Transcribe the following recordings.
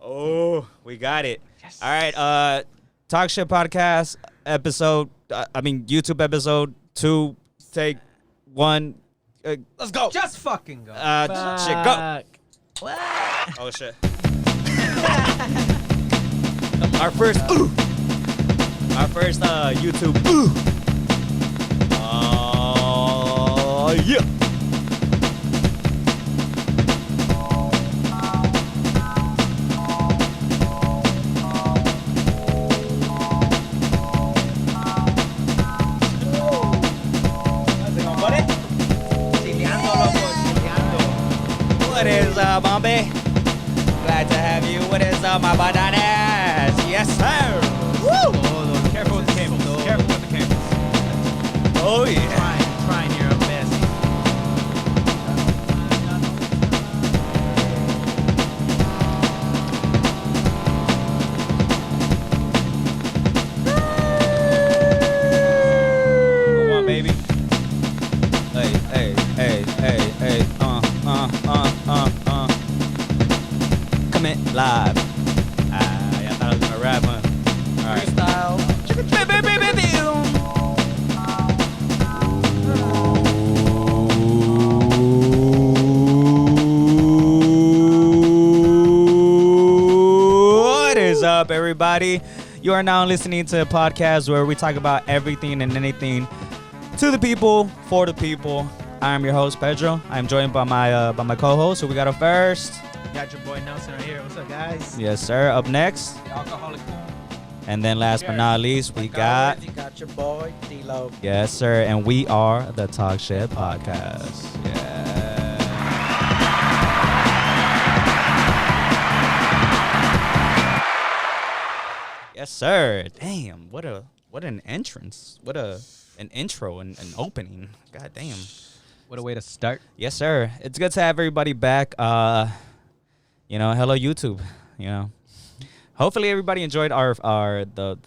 Oh, we got it. Yes. All right. Talk Shit Podcast episode. YouTube episode 2. Take 1. Let's go. Just fucking go. Shit, go. What? Oh shit. Our first. Our first YouTube. Yeah. What is up, Bombay? Glad to have you. What is up, my bananas? Yes, sir. Woo! Careful with the cables. Careful with the cables. Oh, yeah. Trying your best. Come on, baby. Hey. Coming live. Y'all thought I was gonna rap, huh? All right. Freestyle. What is up, everybody? You are now listening to a podcast where we talk about everything and anything to the people, for the people. I am your host, Pedro. I am joined by my co-host. Who we got up first? Got your boy Nelson right here. What's up, guys? Yes, sir. Up next. Alcoholic. And then last but not least, we got... You got your boy, D-Lo. Yes, sir. And we are the Talk Shit Podcast. Yeah. Yes, sir. Damn, what an entrance. What an intro and an opening. God damn. What a way to start. Yes, sir. It's good to have everybody back. Hello YouTube. Hopefully everybody enjoyed our first, the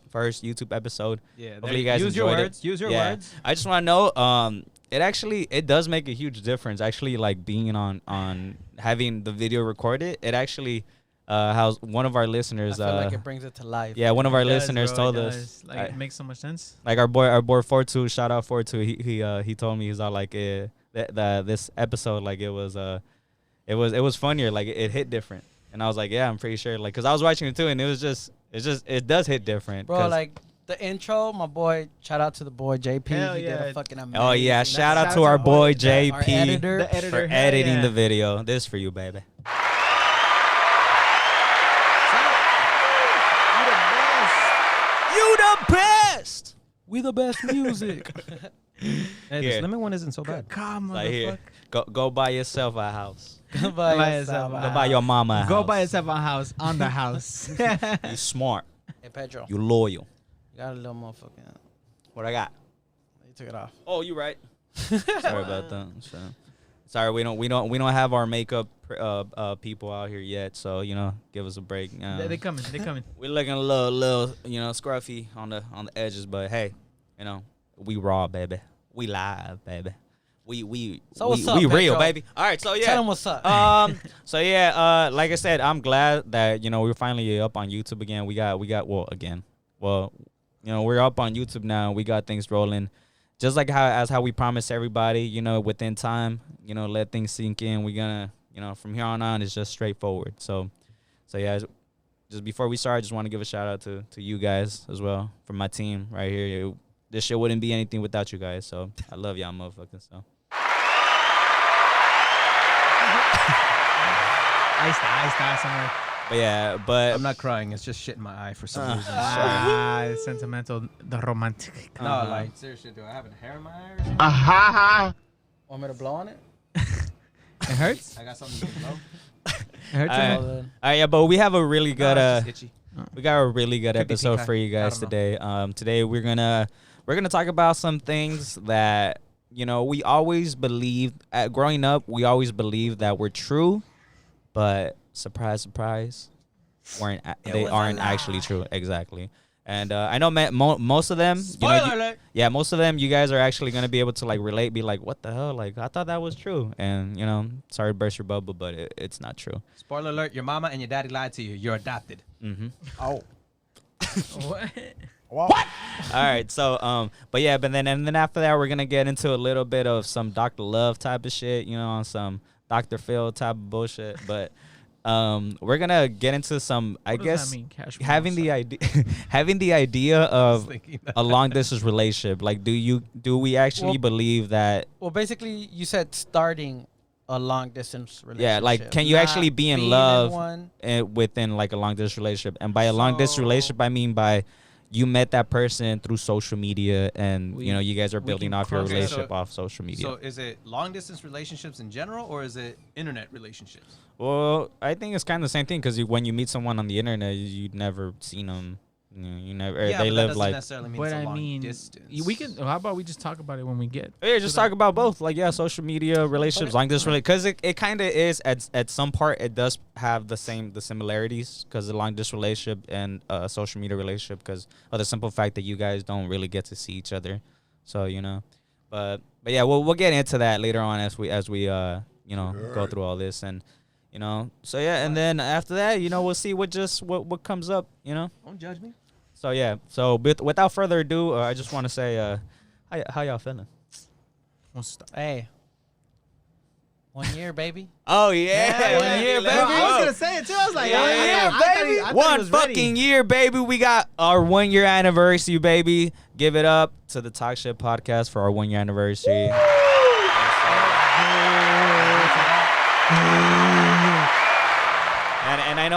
first YouTube episode. Yeah. Hopefully you guys enjoyed it. Use your words. I just want to know, it does make a huge difference. Actually, like being on having the video recorded. It actually, how one of our listeners. I feel like it brings it to life. Yeah, one of our listeners told us. Like, it makes so much sense. Like our boy 42, shout out 42. He told me, he's all like, this episode, like it was funnier, like it hit different. And I was like, yeah, I'm pretty sure, like, cause I was watching it too, and it does hit different. Bro, like the intro, my boy, shout out to the boy JP. Hell he yeah. did a fucking amazing. Oh yeah, shout out to our boy JP, our editor, The editor for editing the video. This for you, baby. You the best. We the best music. Hey, Here. this lemon one isn't so bad. Come Like here, go buy yourself a house. Go Buy yourself Go buy your mama a house. Go buy yourself a house on the house. You smart. Hey Pedro, You loyal. you got a little motherfucking. What I got? You took it off. Oh, you right. Sorry about that. Sorry, we don't have our makeup people out here yet, so give us a break. They coming. We're looking a little scruffy on the edges, but hey, we raw, baby. We live, baby. We What's up, we real, Pedro? baby. All right, so yeah. Tell him what's up. Like I said, I'm glad that we're finally up on YouTube again. We're up on YouTube now. We got things rolling. Just like how we promised everybody, within time, let things sink in. We're gonna, from here on, it's just straightforward. So yeah, just before we start, I just want to give a shout out to you guys as well, from my team right here. This shit wouldn't be anything without you guys. So I love y'all motherfuckers. So. I somewhere. But yeah, I'm not crying. It's just shit in my eye for some reason. It's sentimental, the romantic. No, like seriously, do I have a hair in my eye or something? Want me to blow on it? It hurts. I got something to blow. It hurts. All right, yeah, but we have a really good It's just itchy. we got a really good Could be episode pink for eye. you guys I don't today. Today we're gonna talk about some things that we always believed growing up. We always believed that were true, but surprise, surprise, they aren't actually true. Exactly. And I know most of them. Spoiler alert. Yeah, most of them, you guys are actually gonna be able to like relate, be like, what the hell? Like I thought that was true. And sorry to burst your bubble, but it's not true. Spoiler alert: your mama and your daddy lied to you. You're adopted. Mm-hmm. Oh. What? What? All right, so but yeah, but then after that, we're gonna get into a little bit of some Dr. Love type of shit, on some Dr. Phil type of bullshit. But we're gonna get into some, I What does guess, that mean, Cash having the Monster? idea, having the idea of Thinking that. a long distance relationship. Like, do we actually Well- believe that? Well, basically, you said starting a long distance relationship. Yeah, like, can you not actually be in being love one. Within like a long distance relationship? And by a long distance So- relationship, I mean by you met that person through social media, and you guys are we building can off your cross- relationship So- off social media. So is it long distance relationships in general, or is it internet relationships? Well, I think it's kind of the same thing because when you meet someone on the internet, you've never seen them. You never. Or Yeah, they but that live doesn't like. necessarily mean But it's a I long mean, distance. we can. How about we just talk about it when we get? Yeah, just talk about both. Like, yeah, social media, relationships, long distance, because it kind of is at some part. It does have the similarities because the long distance relationship and social media relationship because of the simple fact that you guys don't really get to see each other. So but yeah, we'll get into that later on as we go through all this and. So yeah, and then after that, we'll see what comes up, Don't judge me. So yeah, so without further ado, I just want to say, how y'all feeling? Hey. 1 year, baby. Oh yeah, 1 year, Bro, baby. I was gonna say it too. I was like, Yeah, I thought he- I thought he One was ready. fucking year, baby. We got our 1 year anniversary, baby. Give it up to the Talk Shit podcast for our 1 year anniversary. And I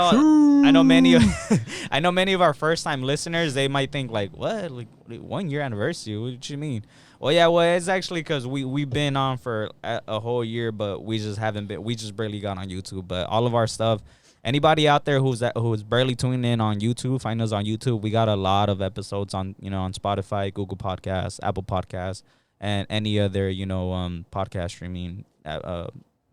know many of our first time listeners, they might think like, what, like 1 year anniversary? What you mean? Well, yeah, it's actually because we've been on for a whole year, but we just barely got on YouTube. But all of our stuff, anybody out there who's barely tuning in on YouTube, find us on YouTube. We got a lot of episodes on on Spotify, Google Podcasts, Apple Podcasts, and any other podcast streaming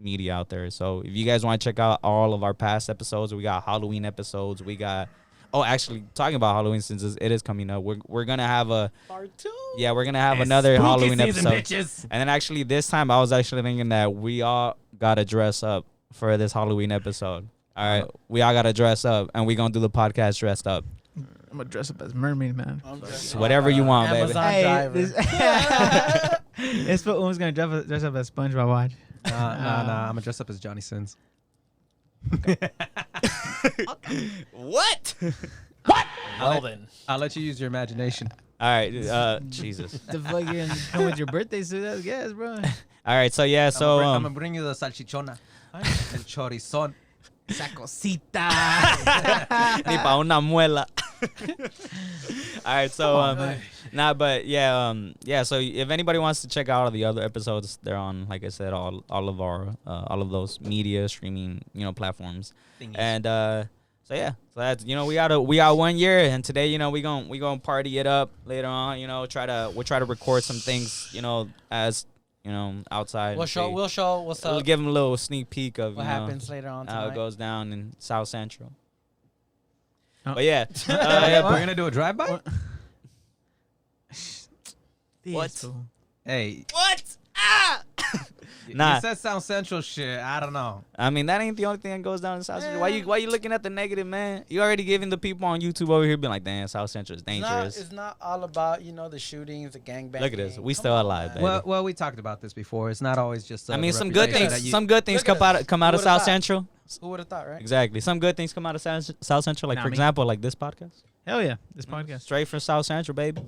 media out there. So if you guys want to check out all of our past episodes, we got Halloween episodes. We got actually talking about Halloween, since it is coming up, we're gonna have a Part 2. yeah, we're gonna have another Halloween episode. Bitches. And then actually this time I was actually thinking that we all gotta dress up for this Halloween episode. All right, we all gotta dress up, and we gonna do the podcast dressed up. I'm gonna dress up as mermaid man. So whatever you want, baby. Amazon driver. This footwoman's gonna dress up as SpongeBob. Watch. Nah. I'm gonna dress up as Johnny Sins. What? Well then. I'll let you use your imagination. All right, Jesus. The fucking come with your birthday suit. That's gas, bro. All right, so yeah, so I'm gonna bring you the salchichona, el chorizón. Esa cosita. ni pa una muela. All right, so but yeah, so if anybody wants to check out all the other episodes, they're on, like I said, all of our all of those media streaming platforms. And so yeah, so that's we got 1 year, and today we gonna party it up later on. We'll try to record some things as outside. We'll show what's We'll up. give them a little sneak peek of What happens later on how it tonight. goes down in South Central. Oh. But yeah, We're gonna do a drive-by. What? Hey, what? Ah! Nah. You said South Central shit. I don't know. I mean, that ain't the only thing that goes down in South Central. Why you looking at the negative, man? You already giving the people on YouTube over here being like, damn, South Central is dangerous. It's not all about the shootings, the gangbanging. Look at this. We still alive, baby. Well, we talked about this before. It's not always just. I mean, the some good reputation things. that you- Some good things Look at come out of Who would've South thought? Central. Who would have thought, right? Exactly. Some good things come out of South Central, like Nah, for me. example, like this podcast. Hell yeah, this podcast. Straight from South Central, baby.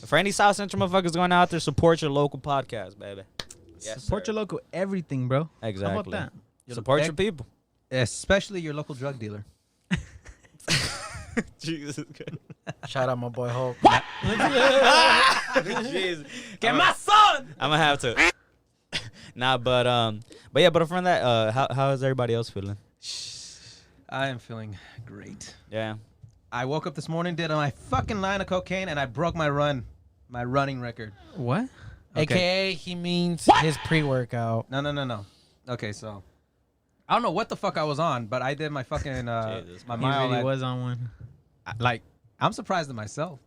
For any South Central motherfuckers going out there, support your local podcast, baby. Yes, Support sir. your local everything, bro. Exactly. How about that? Support your people. especially your local drug dealer. Jesus Christ. Shout out my boy Hope. Jesus. Get my son. I'm gonna have to. Nah, but yeah, but from that, how is everybody else feeling? I am feeling great. Yeah. I woke up this morning, did my fucking line of cocaine, and I broke my running record. What? Okay. AKA, he means his pre-workout. No. Okay, so I don't know what the fuck I was on, but I did my fucking Jesus my He mile. really at- was on one. like, I'm surprised at myself.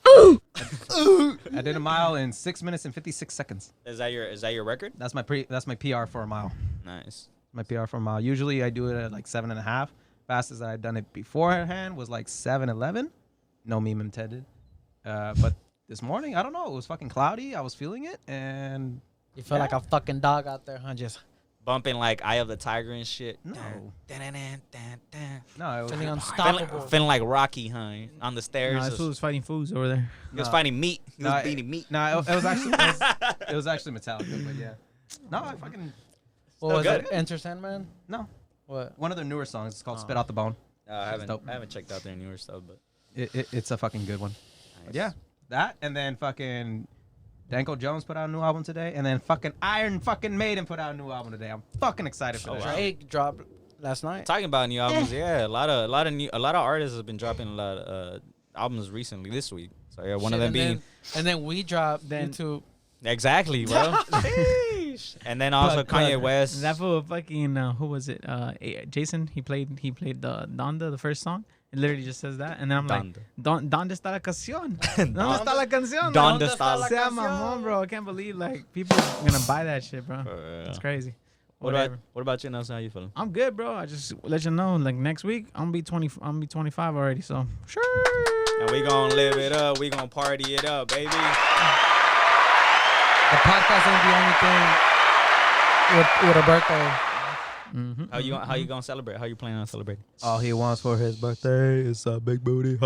I did a mile in 6 minutes and 56 seconds. Is that your record? That's my PR for a mile. Nice. My PR for a mile. Usually I do it at like 7.5. Fastest that I've done it beforehand was like 7:11. No meme intended. But this morning, I don't know. It was fucking cloudy. I was feeling it, and You feel like a fucking dog out there, huh? Just Bumping like Eye of the Tiger and shit. no, Feeling no. It was feeling unstoppable. like Rocky, huh? On the stairs. No, this fool was fighting fools over there. He was fighting meat. He was No, beating meat. no. It was actually it was actually Metallica, but yeah. No, I fucking What was good. it? Enter Sandman? no. What? One of their newer songs. It's called Oh. "Spit Out the Bone." I dope. haven't checked out their newer stuff, but It's a fucking good one. nice. But yeah, that and then fucking Danko Jones put out a new album today, and then fucking Iron fucking Maiden put out a new album today. I'm fucking excited for Oh, that. wow. Drake dropped last night. Talking about new albums, yeah, a lot of artists have been dropping a lot of albums recently this week. So yeah, one of Shit, them being and then we dropped Then- YouTube. exactly, bro. And then also But- Kanye but West. That fool fucking who was it? Jason. He played the Donda, the first song. It literally just says that, and then I'm Donda. like, ¿Dónde está la canción? ¿Dónde está la canción? ¿Dónde está la Sea canción? mamón, bro. I can't believe like people are gonna buy that shit, bro. It's crazy. What Whatever. about you, Nelson? How you feeling? I'm good, bro. I just let you know, like next week, I'm gonna be 25 already. So sure. And we gonna live it up. We gonna party it up, baby. The podcast ain't the only thing with a birthday. Mm-hmm. How you gonna celebrate? How you planning on celebrating? All he wants for his birthday is a big booty.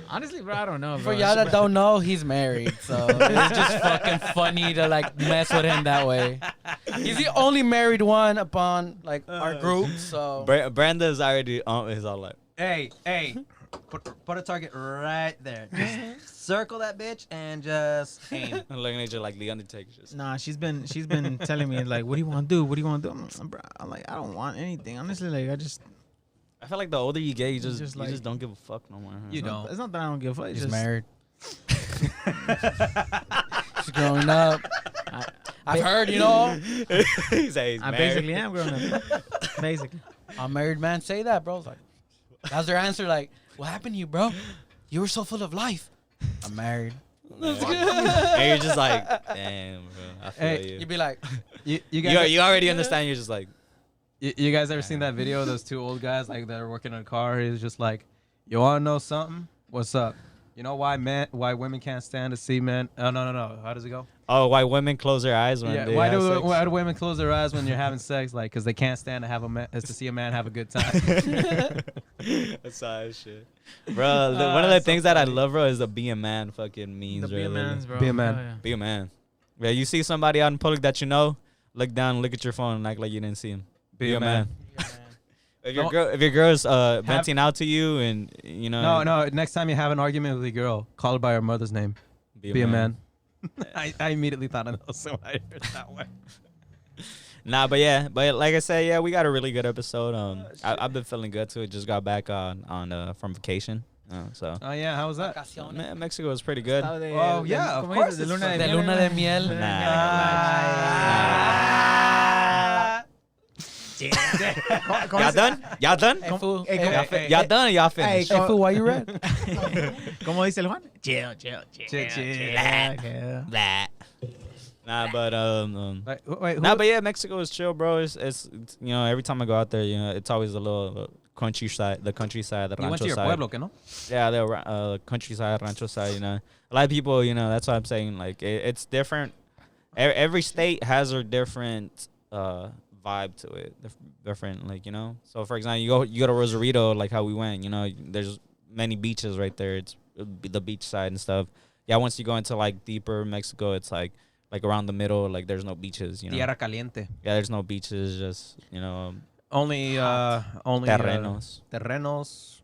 Honestly, bro, I don't know. For Bro. y'all that don't know, he's married, so it's just fucking funny to like mess with him that way. He's the only married one upon like our group, so Brenda's already is all like, Hey, put a target right there. Just circle that bitch and just aim. looking at you like the Undertaker. Just, Nah, she's been telling me like, what do you want to do? What do you want to do? Bro, I'm like, I don't want anything. Honestly, like I feel like the older you get, you Just just like- don't give a fuck no more. Huh? You don't. It's not that I don't give a fuck. It's he's just married. He's growing up. I've heard, you know, he's I married. basically am grown up. Basically. a married man say that, bro. It's like, that's their answer. Like, what happened to you, bro? You were so full of life. I'm married. And you're just like, damn, bro. I feel Hey, you. You'd be like, You guys, You already understand. You're just like, you guys ever seen that video of those two old guys like that are working in a car? He's just like, you wanna know something? What's up? You know why women can't stand to see men? Oh no. How does it go? oh, why women close their eyes when Yeah. they Why have do sex? women close their eyes when you're having sex? Like, cause they can't stand to have to see a man have a good time. That's how shit, bro. One of the things that I love, bro, is the be a man fucking memes. The bro. BMNs, bro. Be a man. Oh, yeah. Be a man. Yeah, you see somebody out in public that you know, look down, look at your phone, and act like you didn't see him. Be a man. If your Don't- girl's venting out to you, and you know, No. Next time you have an argument with your girl, call her by her mother's name. Be a man. I immediately thought of those, so I heard it that way. Nah, but like I said, yeah, we got a really good episode. I've been feeling good too. Just got back on from vacation, so Oh yeah, how was that? Mexico was pretty good. Estado de- Oh, de- yeah, of ¿cómo course dices? it's De de luna de miel. Y'all done? Y'all done? Hey, fool. Hey, Hey, come- hey, Y'all done? Or y'all finished? hey, fool, why you red? ¿Cómo dice el Juan? Chill. Blah. Nah, but Wait, nah, but yeah, Mexico is chill, bro. It's you know, every time I go out there, you know, it's always a little countryside, the countryside, the you went rancho to your side. pueblo, que no? Yeah, the countryside, rancho side. You know, a lot of people, you know, that's what I'm saying. Like it's different. Every state has a different vibe to it. Different, like, you know. So for example, you go to Rosarito, like how we went. You know, there's many beaches right there. It's the beach side and stuff. Yeah, once you go into like deeper Mexico, it's like around the middle, like there's no beaches. You know. Tierra caliente. Yeah, there's no beaches. Just, you know, Only terrenos. Terrenos.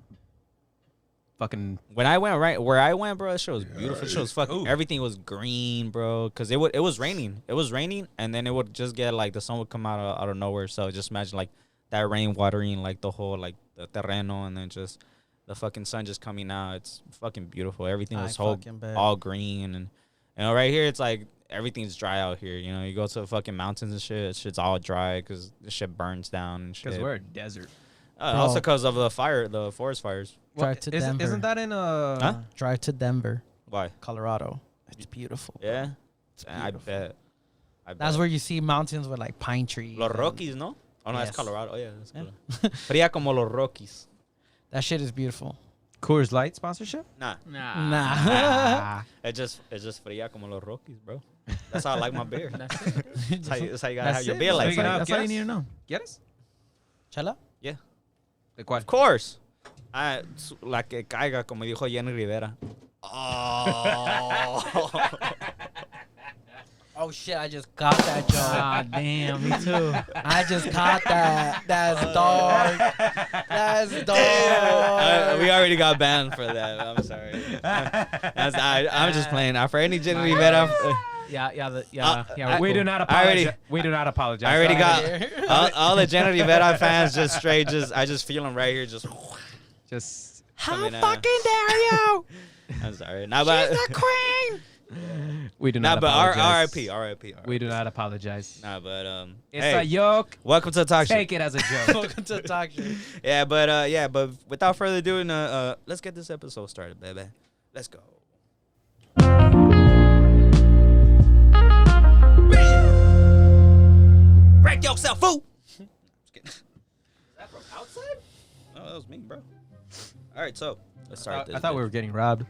Fucking. When I went where I went, bro, that shit was beautiful. Shit was fucking. Everything was green, bro. Cause it was raining. It was raining, and then it would just get like the sun would come out of nowhere. So just imagine like that rain watering like the whole like the terreno, and then just the fucking sun just coming out. It's fucking beautiful. Everything was all green, and you know, right here it's like everything's dry out here. You know, you go to the fucking mountains and shit. Shit's all dry because the shit burns down and shit. Because we're a desert. Also because of the forest fires. Drive to Denver. Isn't that in Drive to Denver, Why? Colorado. It's beautiful. Yeah, I bet. That's where you see mountains with like pine trees. Los Rockies, no? Oh no, Yes. that's Colorado. Oh yeah, that's Yeah. Colorado. Fría como los Rockies. That shit is beautiful. Coors Light sponsorship? Nah, Nah. it's just fría como los Rockies, bro. That's how I like my beer. That's it. That's how you gotta have your it. beer like Speaking that. of- That's all you Guess? need to know. ¿Quieres? Chela? ¿De cuál? Of course. La que caiga, como dijo Jenny Rivera. Oh. Oh shit! I just caught that joke. Ah, damn, me too. I just caught that. That's dark. That's dark. We already got banned for that. I'm sorry. I'm just playing. For any Jenny Rivera. Yeah. We do not I already- apologize. We do not apologize. I already Sorry. got all the Jenny Rivera fans just straight. I just feel them right here. Just. Just How I mean, fucking dare you? I'm sorry. Nah, but. She's the queen. we do Nah, not but apologize. R.I.P. We do not apologize. Nah, but It's hey, a joke. welcome to the talk show. Take it as a joke. Welcome to Talk Shit. But without further ado, let's get this episode started, baby. Let's go. Break yourself, fool. Just kidding. Is that from outside? Oh, that was me, bro. All right, so let's start this. I thought we were getting robbed.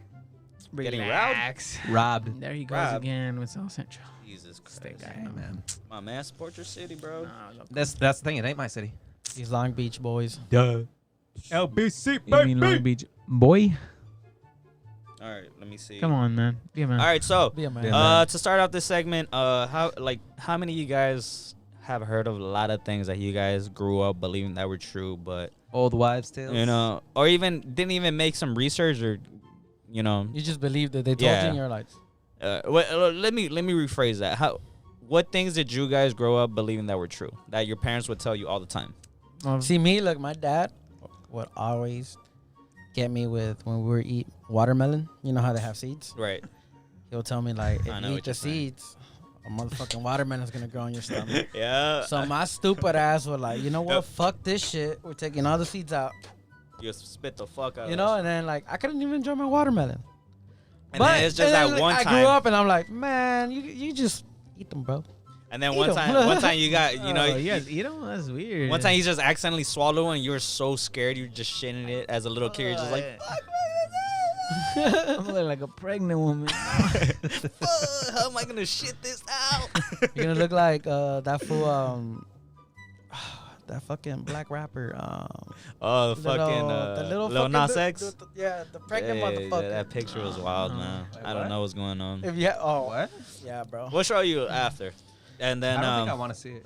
getting Relax. Robbed. There he goes Rob. again with South Central. Jesus Stay Christ. guy. Man. My man, support your city, bro. That's the thing. It ain't my city. These Long Beach boys. Duh. LBC, You mean Long Beach boy? All right, let me see. Come on, man. Be a man. All right, so Be a man. Yeah. to start off this segment, how many of you guys have heard of a lot of things that you guys grew up believing that were true, but Old wives' tales. you know, or even didn't even make some research, or you know, You just believe that they told Yeah. you and you're like, let me rephrase that. What things did you guys grow up believing that were true, that your parents would tell you all the time? see me, look, my dad would always get me with when we were eat watermelon. You know how they have seeds? Right. He'll tell me like, I if know you what eat the you're saying. seeds, a motherfucking watermelon's gonna grow in your stomach. Yeah. So my stupid ass was like, you know what? Yep. Fuck this shit. We're taking all the seeds out. You spit the fuck out. You of know, us. and then like I couldn't even enjoy my watermelon. And then it's just that one I time. grew up and I'm like, man, you just eat them, bro. And then Eat one 'em. time you got, you know, Oh, you guys eat them? That's weird. one time you just accidentally swallowed one and you were so scared you were just shitting it as a little kid. You're just like, I'm looking like a pregnant woman. fuck, how am I gonna shit this out? You're gonna look like that fool, that fucking black rapper. Oh, the fucking Lil fucking Nas X. the pregnant Yeah, motherfucker. that picture was wild, man. Wait, I don't what? know what's going on. If you What? yeah, bro, We'll show you after, and then I don't think I want to see it.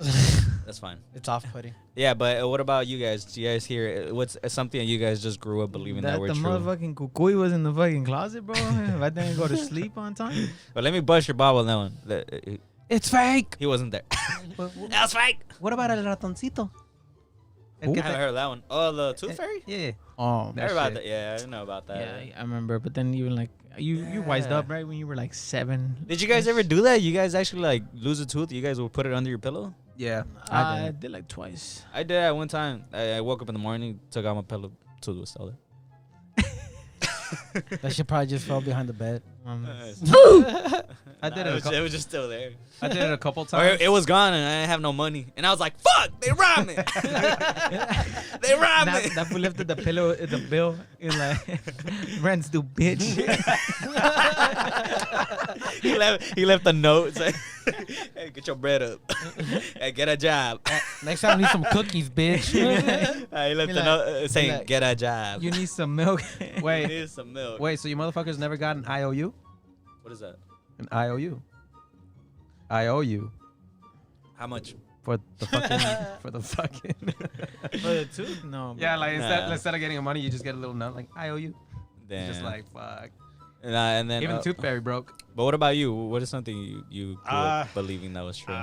that's fine. it's off-putting. Yeah, but what about you guys? Do you guys hear what's something that you guys just grew up believing that, That were the true? motherfucking cucuy was in the fucking closet, bro. If I didn't go to sleep on time. But let me bust your bubble on that one. It's fake. He wasn't there. That was fake. What about el ratoncito? I haven't heard of that one. Oh, the Tooth Fairy? Yeah. Oh, I heard about that. Yeah, I know about that. Yeah, I remember. But then even like you wised up right when you were like 7. Did you guys ever do that? You guys actually like lose a tooth? You guys will put it under your pillow? Yeah. I did like twice. I did that one time. I woke up in the morning, took out my pillow, tooth was still there. that shit probably just fell behind the bed. I did it. It was just still there. I did it a couple Or times. it was gone and I didn't have no money. And I was like, fuck, they robbed me. They robbed me. That fool lifted the pillow, the bill, and like, rent's due, bitch. He left a note saying, hey, get your bread up. Hey, get a job. Next time I need some cookies, bitch. He left Be a note saying, like, get a job. You need some milk. You Wait, need some milk. wait. So you motherfuckers never got an IOU? What is that? An IOU. I owe you How much? for the fucking for the fucking. For the tooth? No. Yeah, like Nah. instead of getting money, you just get a little note like I owe you. Damn. Just like fuck. And then Even Tooth Fairy broke. But what about you? What is something you grew up believing that was true?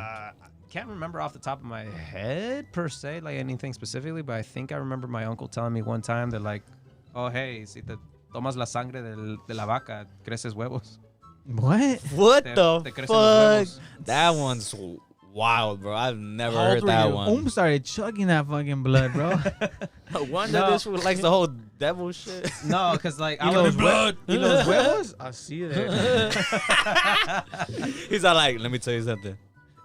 Can't remember off the top of my head per se, like anything specifically, but I think I remember my uncle telling me one time that like, oh hey, si te tomas la sangre de la vaca, creces huevos. What? What Te the crecen los fuck? huevos. That one's wild, bro. I've never How old heard were that you? one. Started chugging that fucking blood, bro. No wonder No. this was like the whole devil shit. No, because like Y I los was hue- y los huevos? Así de. He's all like, let me tell you something.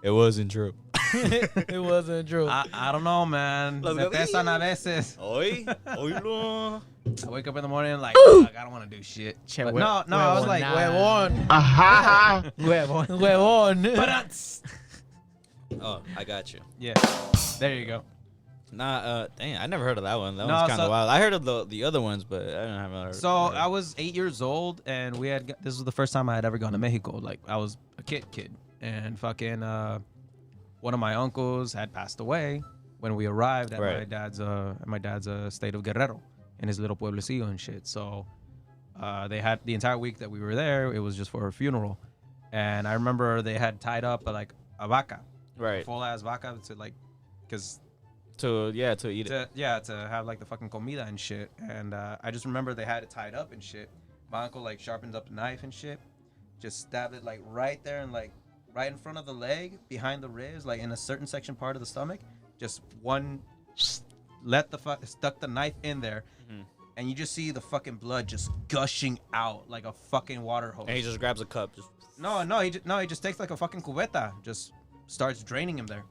It wasn't true. It wasn't true. I don't know, man. Los Me pesan a veces. Oy, oílo. I wake up in the morning and like, fuck, I don't want to do shit. Che, But hue- no, I was like, Huevón. Huevón. Huevón. Oh, I got you. yeah, there you go. Nah, dang, I never heard of that one. That No, one's kind of so- wild. I heard of the other ones, but I don't have heard. So I was 8 years old, and this was the first time I had ever gone to Mexico. Like I was a kid, and fucking one of my uncles had passed away when we arrived at Right. my dad's state of Guerrero in his little pueblecillo and shit. So they had the entire week that we were there. It was just for her funeral, and I remember they had tied up like a vaca, right full ass vaca to like, cause to eat it. to have like the fucking comida and shit. And I just remember they had it tied up and shit. My uncle like sharpened up the knife and shit, just stabbed it like right there and like right in front of the leg, behind the ribs, like in a certain section part of the stomach. Just one, stuck the knife in there, and you just see the fucking blood just gushing out like a fucking water hose. And he just grabs a cup. Just He just takes like a fucking cubeta, just starts draining him there,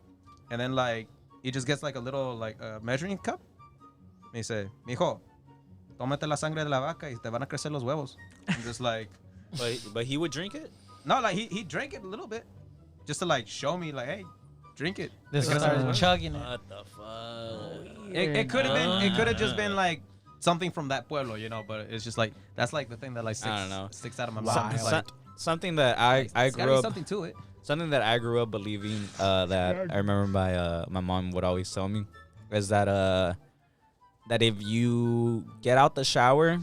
and then like he just gets like a little like measuring cup. Me dice, mijo, tómate la sangre de la vaca y te van a crecer los huevos. I'm just like, but he would drink it. no, like he drank it a little bit, just to like show me like, hey, drink it. This Because started chugging it. What the fuck? It could have just been like something from that pueblo, you know, but it's just like that's like the thing that like I don't know. sticks out of my Wow. mouth. Like, Something that I it's gotta grew be up something to it. something that I grew up believing that I remember my mom would always tell me is that if you get out the shower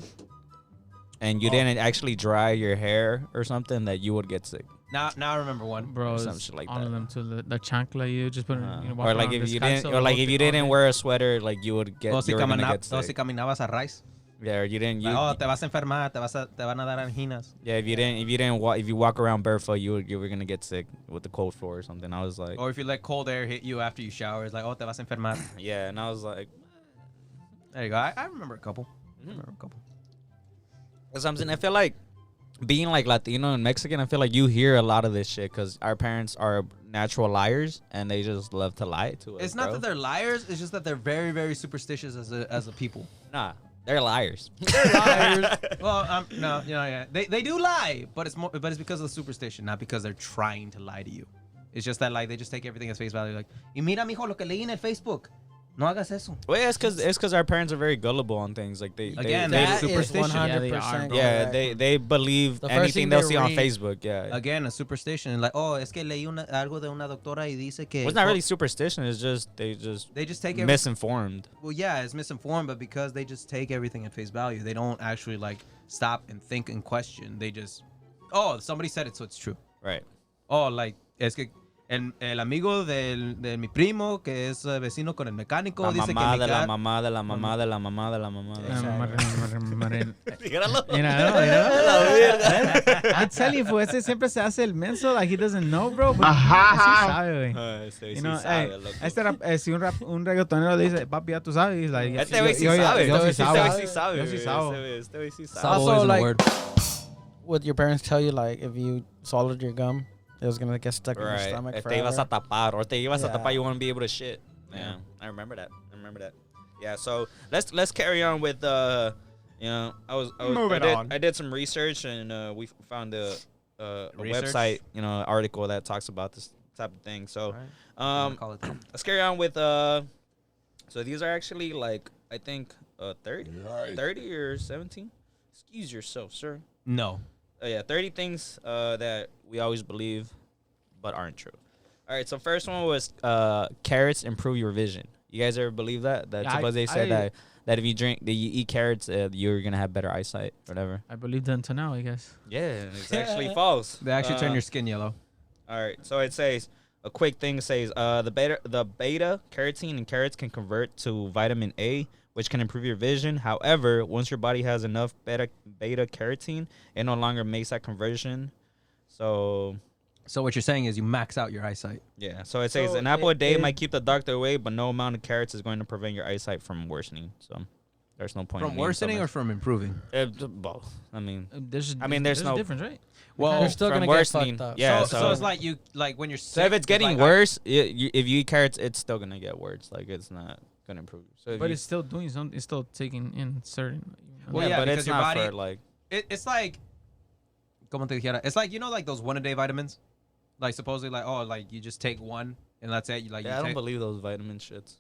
and you didn't actually dry your hair or something, that you would get sick. Now I remember one. Bro, Some it's shit like all that. of them to the chancla. You just put walk or like around if you descalzo didn't, or all like if you day- all didn't day. wear a sweater, like you would get, O si, you were gonna get si sick. caminabas a rice. Yeah, or you didn't. You, Like, oh, te vas a enfermar, te van a dar anginas. yeah, if you walk around barefoot, you were gonna get sick with the cold floor or something. I was like, Or if you let cold air hit you after you shower, it's like, oh, te vas a enfermar. yeah, and I was like, There you go. I remember a couple. I remember a couple. something. I feel like being like Latino and Mexican, I feel like you hear a lot of this shit because our parents are natural liars and they just love to lie to us. It's not bro. that they're liars. It's just that they're very, very superstitious as a people. Nah, they're liars. They're liars. Well, no, yeah. They do lie, but it's because of the superstition, not because they're trying to lie to you. It's just that like they just take everything as face value. Like, y mira, mijo, lo que leí en el Facebook. No hagas eso. Well, yeah, it's because our parents are very gullible on things. Like Again, they that is Superstition. 100% yeah, they believe The first anything thing they'll they see on read- Facebook. Yeah, Again, a superstition. Like, oh, es que leí algo de una doctora y dice que. well, it's not really superstition. It's just they just take misinformed. Well, yeah, it's misinformed, but because they just take everything at face value, they don't actually like stop and think and question. They just, oh, somebody said it, so it's true. Right. Oh, like, es que el amigo de mi primo, que es vecino con el mecánico, La dice que mamá mi de la cat- mamá de la mamá de la mamá de la mamá. I'm telling you, fool, ese siempre se hace el menso, like he doesn't know, bro. But así sabe, güey. You know, si un reggaetonero le dice, papi, ya tú sabes, he's like, Este güey sí yo sabe. sí Este sabe. güey sí sabe. Yo sí sabe. Este güey sí sabe. Also, Sabo isn't a like, word. would your parents tell you like if you swallowed your gum, it was gonna get stuck in your Right. stomach Te ibas a forever? tapar, or te ibas a Yeah. tapar, you won't be able to shit. Yeah, I remember that. Yeah, so let's carry on with you know, I did some research and we found a Research? website, you know, article that talks about this type of thing. So Alright. Call it that. let's carry on with so these are actually like I think 30 or 17. Excuse yourself, sir. No. Yeah, 30 things that we always believe but aren't true. All right, so first one was carrots improve your vision. You guys ever believe that? That Yeah, suppose they said I- that if you eat carrots, you're gonna have better eyesight, whatever. I believe that until now, I guess. Yeah, it's actually false. They actually turn your skin yellow. All right, so it says a quick thing says the beta carotene in carrots can convert to vitamin A, which can improve your vision. However, once your body has enough beta carotene, it no longer makes that conversion. So So what you're saying is you max out your eyesight. Yeah. So it says an apple a day might keep the doctor away, but no amount of carrots is going to prevent your eyesight from worsening. So there's no point. From worsening or from improving? Both. I mean, there's no a difference, right? Well, you're still gonna get fucked up. Yeah. So it's like you when you're sick. So if it's getting worse, if you eat carrots, it's still gonna get worse. Like it's not gonna improve. So but it's still doing something. It's still taking in certain. Well, yeah, but because it's your not body, for like. It's like. Como te dijera, it's like like those 1-a-day vitamins, like supposedly like you just take one and that's it. I don't believe those vitamin shits.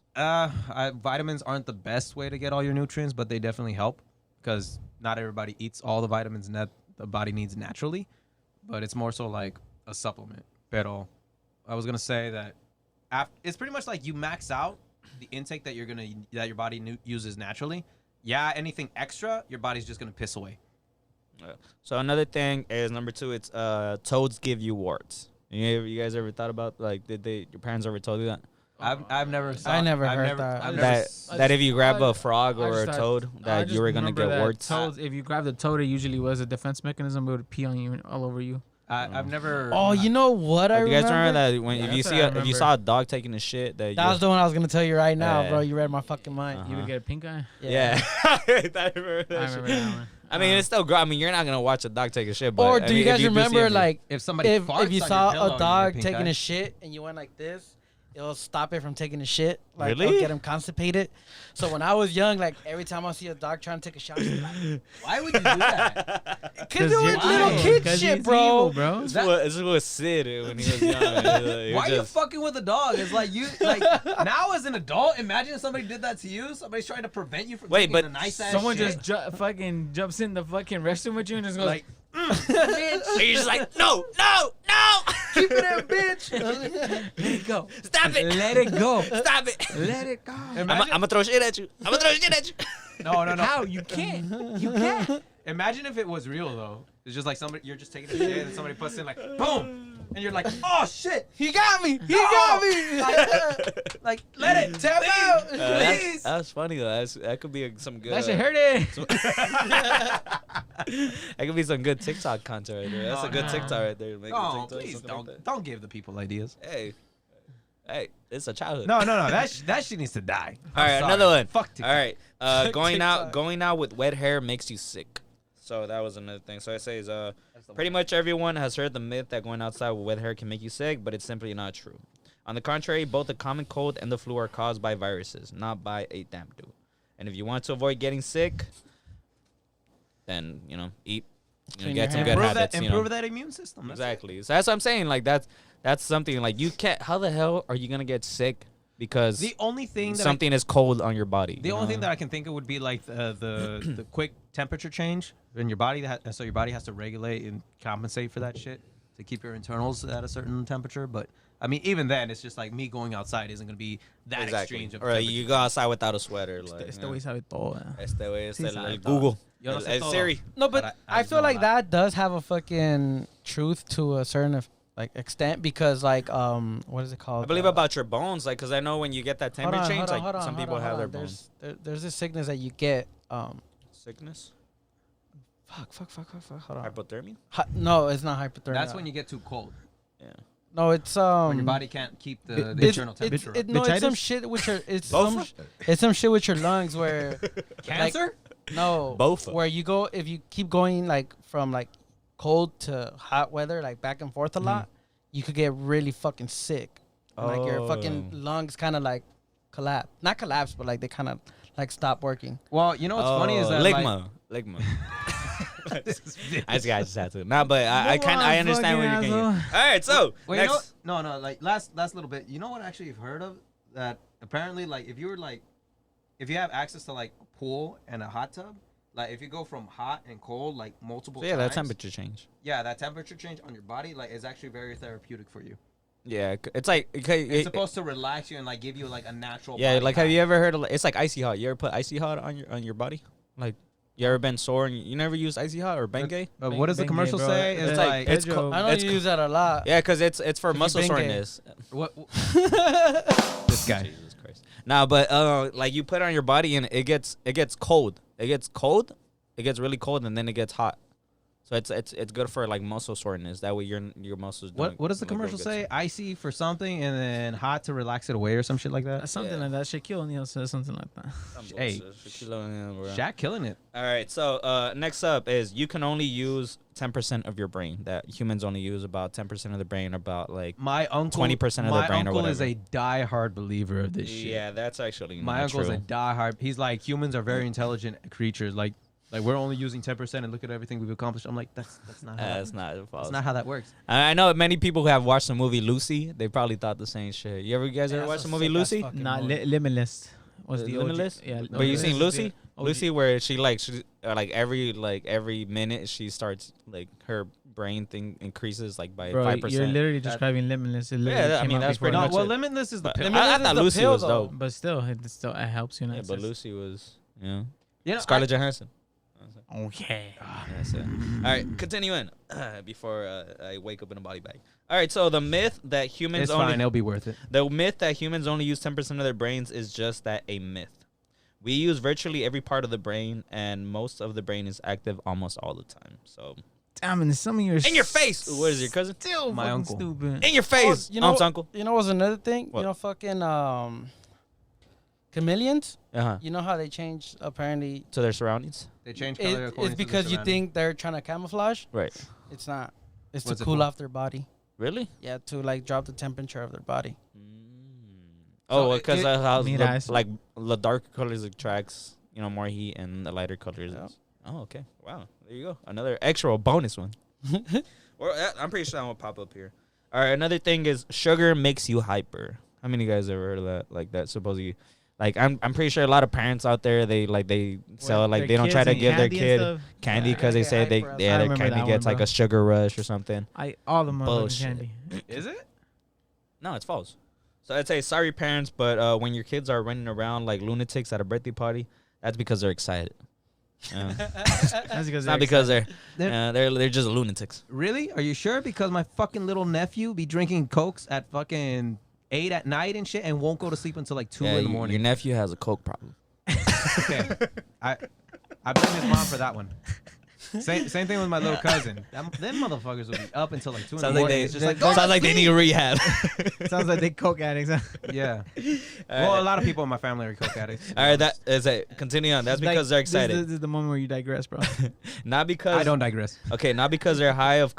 Vitamins aren't the best way to get all your nutrients, but they definitely help because not everybody eats all the vitamins that the body needs naturally. But it's more so like a supplement. Pero I was gonna say that it's pretty much like you max out the intake that your body uses naturally. Yeah, anything extra, your body's just gonna piss away. So another thing is number 2. It's toads give you warts. You guys ever thought about like your parents ever told you that? I've never heard that. That if you grab a frog or a toad, that you were gonna get warts. Toads, if you grab the toad, it usually was a defense mechanism. It would pee on you all over you. I've never. Oh, you know what I remember? You guys remember that when if you saw a dog taking a shit that was the one I was gonna tell you right now, bro. You read my fucking mind. You would get a pink eye. Yeah. I remember that one. I mean, it's still. I mean, you're not gonna watch a dog take a shit. But, or do you guys remember like if somebody if you saw a dog taking a shit and you went like this? It'll stop it from taking a shit. Like, really? It'll get him constipated. So when I was young, like, every time I see a dog trying to take a shot, like, why would you do that? Because it was little kid shit, bro. This was Sid when he was young. Why are you fucking with a dog? It's like now as an adult, imagine if somebody did that to you. Somebody's trying to prevent you from taking a nice ass someone shit. just fucking jumps in the fucking restroom with you and just goes like, bitch. And you're just like, no. Keep it in, bitch. Let it go. Stop it. Let it go. Stop it. Let it go. I'm gonna throw shit at you. No. How? You can't. You can't. Imagine if it was real though. It's just like you're just taking a shit and somebody puts in like boom. And you're like, oh shit, he got me. He got me. Like, let it tap out, please. That's funny though. That could be some good. That should hurt it. That could be some good TikTok content right there. That's a good TikTok right there. Please don't give the people ideas. Hey, it's a childhood. No. That shit needs to die. All right, another one. Fuck TikTok. All right, going out with wet hair makes you sick. So that was another thing. So it says, pretty much everyone has heard the myth that going outside with wet hair can make you sick, but it's simply not true. On the contrary, both the common cold and the flu are caused by viruses, not by a damp dew. And if you want to avoid getting sick, then eat, get some good habits. Improve that immune system. Exactly. So that's what I'm saying. Like that's something like you can't. How the hell are you gonna get sick? Because the only thing something is cold on your body. The only thing that I can think of would be like the quick temperature change in your body. So your body has to regulate and compensate for that shit to keep your internals at a certain temperature. But I mean, even then, it's just like me going outside isn't going to be that extreme. Or you go outside without a sweater. Like, este güey sabe todo. Este güey es el Google. El Siri. No, but I feel like that does have a fucking truth to a certain extent because what is it called? I believe about your bones, like because I know when you get that temperature change, some people have their bones. There's this sickness that you get. Sickness. Fuck. Hold on. Hypothermia. No, it's not hypothermia. That's when you get too cold. Yeah. No, it's when your body can't keep the internal temperature. It's some shit with your it's some shit with your lungs where cancer. No, both. Where you go if you keep going from cold to hot weather, back and forth a lot, you could get really fucking sick. And, your fucking lungs kind of collapse. Not collapse, but they kind of stop working. Well, you know what's funny is that ligma. I just had to. Nah, but I understand where you're getting. All right, so next. No, last little bit. You know what actually you've heard of that? Apparently, if you have access to a pool and a hot tub. If you go from hot and cold, multiple times. Yeah, that temperature change. Yeah, that temperature change on your body, is actually very therapeutic for you. Yeah, it's it's supposed to relax you and give you a natural. Yeah, body have you ever heard of it's like icy hot? You ever put icy hot on your body? You ever been sore and you never used icy hot or Bengay? What does the commercial say? It's it's I know you use that a lot. Yeah, because it's for muscle soreness. What? This guy. Jesus Christ. Nah, but you put it on your body and it gets cold. It gets cold. It gets really cold and then it gets hot. So it's good for like muscle soreness. That way your muscles. What does the commercial say? Icy for something and then hot to relax it away or some shit like that. Something like that. Shaquille O'Neal says something like that. Hey, Shaq killing it. All right. So next up is you can only use 10% of your brain. That humans only use about 10% of the brain. About like my uncle 20% of the brain or whatever. My uncle is a diehard believer of this shit. Yeah, that's actually my uncle is a diehard. He's like humans are very intelligent creatures. Like we're only using 10% and look at everything we've accomplished. I'm like, that's not how that's not how that works. I know many people who have watched the movie Lucy. They probably thought the same shit. You guys ever watched the movie Lucy? Not Limitless. Was the Limitless? Yeah. But you seen Lucy? Lucy, where she every minute she starts like her brain thing increases like by 5%. You're literally describing Limitless. Yeah, I mean that's pretty much. Well, Limitless is the pill. I thought Lucy was dope, but still, it helps you. Yeah, but Lucy was yeah. Scarlett Johansson. Okay. That's it. All right, continuing before I wake up in a body bag. All right, so the myth that humans it'll be worth it. The myth that humans only use 10% of their brains is just that, a myth. We use virtually every part of the brain, and most of the brain is active almost all the time. So, damn, and some of your in your face. What is your cousin? Still my uncle. Stupid. In your face. Uncle. You know what's another thing? What? You know, fucking chameleons. Uh-huh. You know how they change apparently To their surroundings. They change color according it's because to you think they're trying to camouflage. Right. It's not. It's What's to it cool for? off their body. Really? Yeah, to like drop the temperature of their body. Oh, because how Mira, like the darker colors attracts more heat, and the lighter colors. Yeah. Oh, okay. Wow. There you go. Another extra bonus one. I'm pretty sure that will pop up here. All right. Another thing is sugar makes you hyper. How many of you guys ever heard of that? Like that supposedly. Like I'm pretty sure a lot of parents out there they sell like they don't try to give their kid candy because they say their candy gets like a sugar rush or something. All the motherfucking Bullshit. candy. Is it? No, it's false. So I'd say sorry parents, but when your kids are running around like lunatics at a birthday party, that's because they're excited. That's because Not because they're just lunatics. Really? Are you sure? Because my fucking little nephew be drinking Cokes at fucking 8 at night and shit and won't go to sleep until like 2 in the morning. Your nephew has a Coke problem. Okay. I blame his mom for that one. Same thing with my little cousin. Them motherfuckers will be up until like 2 in the morning. It's just like, sounds like they need rehab. Sounds like they coke addicts. Huh? Yeah. Well, a lot of people in my family are coke addicts. All right, that is it. Continue on. That's because they're excited. This is the moment where you digress, bro. Not because I don't digress. Okay, not because they're high off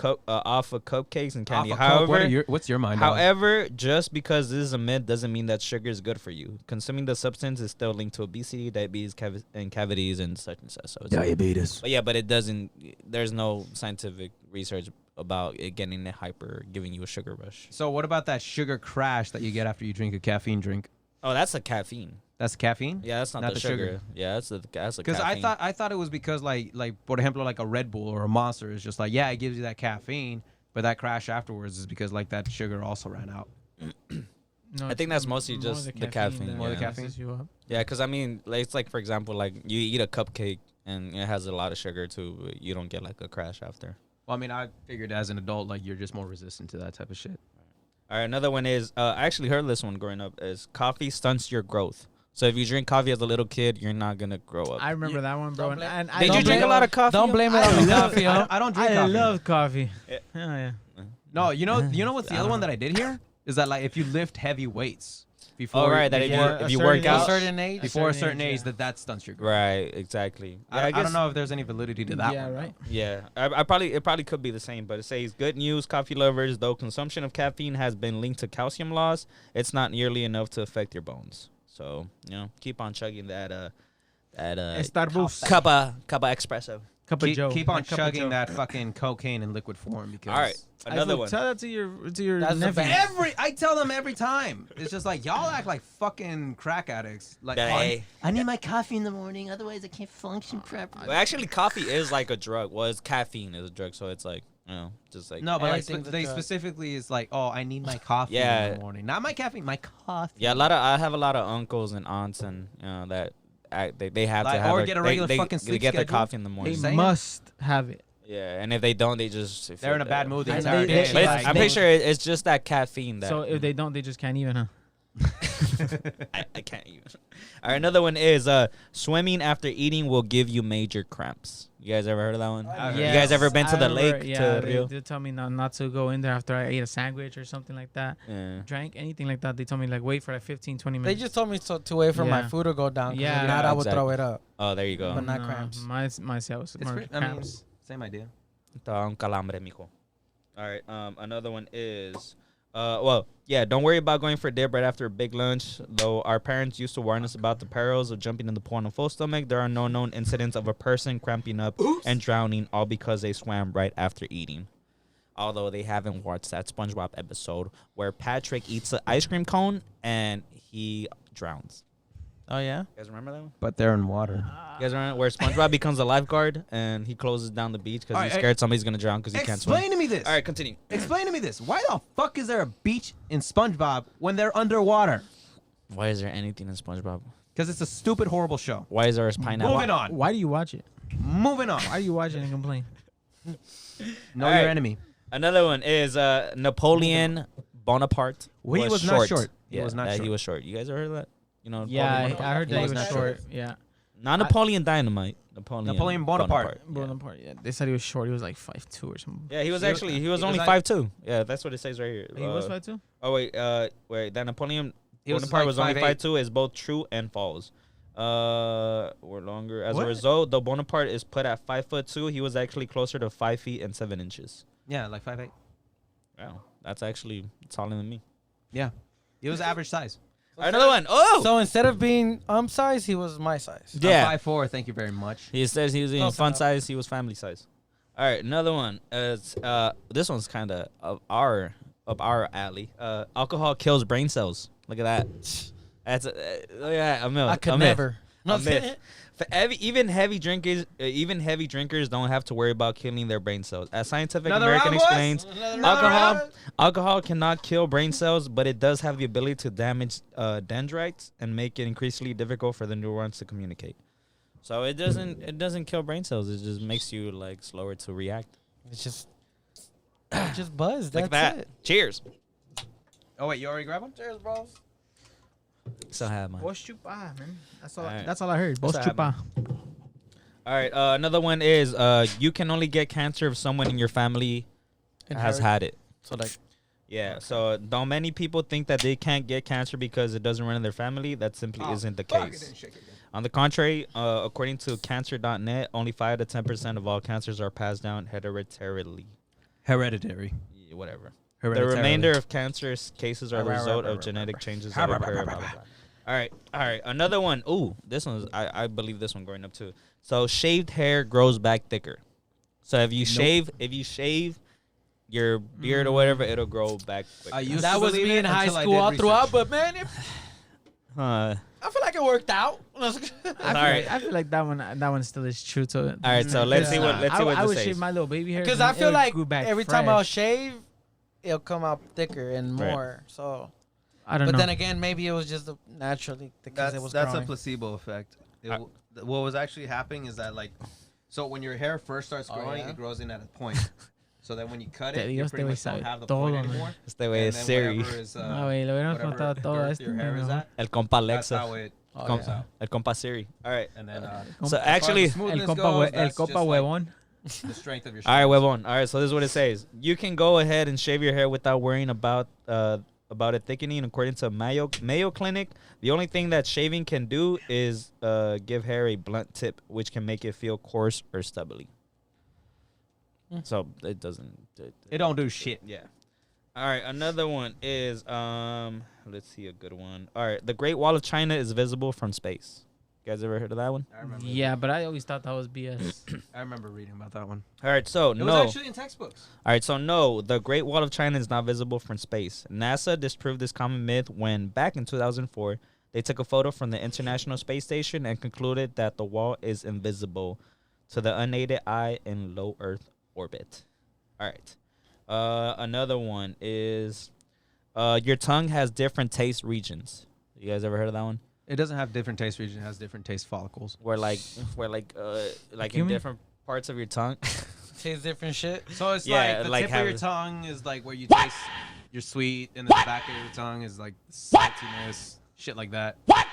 of cupcakes and candy. Off of Coke, However, what's your mind on? However, just because this is a myth doesn't mean that sugar is good for you. Consuming the substance is still linked to obesity, diabetes, and cavities, and such and such. So it's diabetes. But it doesn't. There's no scientific research about it getting hyper, giving you a sugar rush. So what about that sugar crash that you get after you drink a caffeine drink? Oh, that's the caffeine. That's caffeine? Yeah, that's not the sugar. Yeah, that's the caffeine. Because I thought it was because like for example like a Red Bull or a Monster is just like it gives you that caffeine, but that crash afterwards is because like that sugar also ran out. No, I think that's mostly just the caffeine. More the caffeine. Yeah, because I mean, it's like for example, like you eat a cupcake and it has a lot of sugar too. But you don't get like a crash after. Well, I mean, I figured as an adult, like you're just more resistant to that type of shit. All right, another one is I actually heard this one growing up is coffee stunts your growth. So if you drink coffee as a little kid, you're not gonna grow up. I remember that one, bro. Don't Did you drink a lot of coffee? Don't blame it on the coffee. I don't drink coffee. I love coffee. Yeah. Oh, yeah. No, you know what's the other one that I did hear is that like if you lift heavy weights before, Oh, right, that if you work out before a certain age, that stunts your growth. Right, exactly. Yeah, I don't know if there's any validity to that one. Right. Yeah, it probably could be the same, but it says good news, coffee lovers. Though consumption of caffeine has been linked to calcium loss, it's not nearly enough to affect your bones. So keep on chugging that Starbucks. Cuppa espresso. Cup of Joe. Keep on Cup of chugging Joe. that fucking cocaine in liquid form because. All right, another one. Tell that to your That's the nephew. best. I tell them every time. It's just like y'all act like fucking crack addicts. Like Hey. I need my coffee in the morning, otherwise I can't function properly. Well, actually, coffee is like a drug. Well, it's caffeine is a drug, so it's like just like no, but like Everything's a they drug. specifically is like, oh, I need my coffee Yeah. in the morning, not my caffeine, my coffee. yeah. I have a lot of uncles and aunts and that they have Like, to have or get a regular fucking they sleep get their schedule. coffee in the morning. They Same. must have it. Yeah, and if they don't, they just They're in a bad mood the And entire they- day. But Like, I'm pretty sure it's just that caffeine that. So if they don't, they just can't even, huh? I can't even. All right, another one is swimming after eating will give you major cramps. You guys ever heard of that one? Yes, You guys ever been to the lake? Yeah, to they Rio? did tell me not to go in there after I ate a sandwich or something like that. Yeah. Drank anything like that. They told me like wait for like 15, 20 They minutes. just told me to wait for my Yeah. food to go down. Yeah. If not, I would Exactly. throw it up. Oh, there you go. But not cramps. My self was It's more pretty, I mean, cramps. same idea. Está un calambre, mijo. All right. Another one is, don't worry about going for dip right after a big lunch. Though our parents used to warn us about the perils of jumping in the pool on a full stomach, there are no known incidents of a person cramping up and drowning, all because they swam right after eating. Although they haven't watched that SpongeBob episode where Patrick eats an ice cream cone and he drowns. Oh, yeah? You guys remember that one? But they're in water. You guys remember where SpongeBob becomes a lifeguard and he closes down the beach because he's scared somebody's going to drown because he can't swim? Explain to me this. All right, continue. Explain to me this. Why the fuck is there a beach in SpongeBob when they're underwater? Why is there anything in SpongeBob? Because it's a stupid, horrible show. Why is there a pineapple? Moving on. Why do you watch it? Moving on. Why do you watch it and complain? Know All your right. enemy. Another one is Napoleon Bonaparte. Well, he was not short. He Yeah, was not short. He was short. You guys ever heard of that? You know, Yeah, Napoleon I Bonaparte? heard that he was not short. Yeah. Not Napoleon Dynamite. Napoleon Bonaparte. Bonaparte. Yeah, they said he was short. He was like 5'2" or something. Yeah, he was he only was 5'2". Yeah, that's what it says right here. He was 5'2". Oh wait, that Napoleon He was Bonaparte like was only 5'8". 5'2" is both true and false. Or longer. As What? a result, though Bonaparte is put at 5'2", he was actually closer to 5 feet and 7 inches. Yeah, like 5'8". Wow, that's actually taller than me. Yeah. He was average size. Another one. Oh, So instead of being size, he was my size. yeah. I'm 5'4", thank you very much. He says he was in Close fun enough. size. He was family size. All right, another one. Is this one's kind of of our alley. Alcohol kills brain cells. Look at that. That's look at that. I could never. A myth. Even heavy drinkers don't have to worry about killing their brain cells. As Scientific Another American round, boys? explains, Another round? alcohol cannot kill brain cells, but it does have the ability to damage dendrites and make it increasingly difficult for the neurons to communicate. So it doesn't kill brain cells. It just makes you like slower to react. It's just buzz. Like That's that. it. Cheers. Oh, wait, you already grabbed one? Cheers, bros. Still have mine. Vos chupa, man. That's all. Alright. That's all I heard. Vos What's chupa. All right. Another one is you can only get cancer if someone in your family has had it. So like, Yeah. So don't many people think that they can't get cancer because it doesn't run in their family. That simply isn't the case. On the contrary, according to cancer.net, only 5 to 10% of all cancers are passed down hereditarily. Hereditary. Yeah, whatever. The remainder of cancerous cases are the Right, result right, of right, genetic right. changes that occur. Blah, blah, blah. All right. Another one. Ooh, this one's I believe this one growing up too. So shaved hair grows back thicker. So if you shave your beard or whatever, it'll grow back quicker. I used that to was believe me in it high until I school did all throughout, research. but man, All I feel like it worked out. I feel like that one still is true to it. right, so let's see what I this would says. shave my little baby hair Because and I feel it like grew back every time I'll fresh. shave, it'll come out thicker and Right. more. So, I don't but know. then again, maybe it was just naturally because it was That's a growing. placebo effect. What was actually happening is that, like, so when your hair first starts growing, yeah? it grows in at a point. So then when you cut Te it, digo, you este pretty güey much don't sabe have the todo, point man. anymore. Este güey es And then Siri. whatever is, Ah, güey, le hubiéramos whatever contado todo girth esto. your hair is ¿no? at, El compa that's Alexa. how it Oh, comes yeah. out. El compa Siri. All right. And then, So as far as actually, the smoothness El compa, goes, el that's compa just, like, huevón. the strength of your all right, shoulders. huevón. All right, so this is what it says. You can go ahead and shave your hair without worrying about it thickening. According to Mayo Clinic, the only thing that shaving can do is give hair a blunt tip, which can make it feel coarse or stubbly. So it doesn't. It don't do shit. Yeah. All right, another one is let's see a good one. All right, the Great Wall of China is visible from space. You guys ever heard of that one? I remember. Yeah, but I always thought that was BS. I remember reading about that one. All right, so It no. was actually in textbooks. All right, so no, the Great Wall of China is not visible from space. NASA disproved this common myth when, back in 2004, they took a photo from the International Space Station and concluded that the wall is invisible to the unaided eye in low Earth orbit. All right. Another one is your tongue has different taste regions. You guys ever heard of that one? It doesn't have different taste region. It has different taste follicles. Where in Human? different parts of your tongue. Tastes different shit. So it's Yeah, like the like tip of your have- tongue is like where you taste your sweet, and then the back of your tongue is like saltiness. shit like that. What?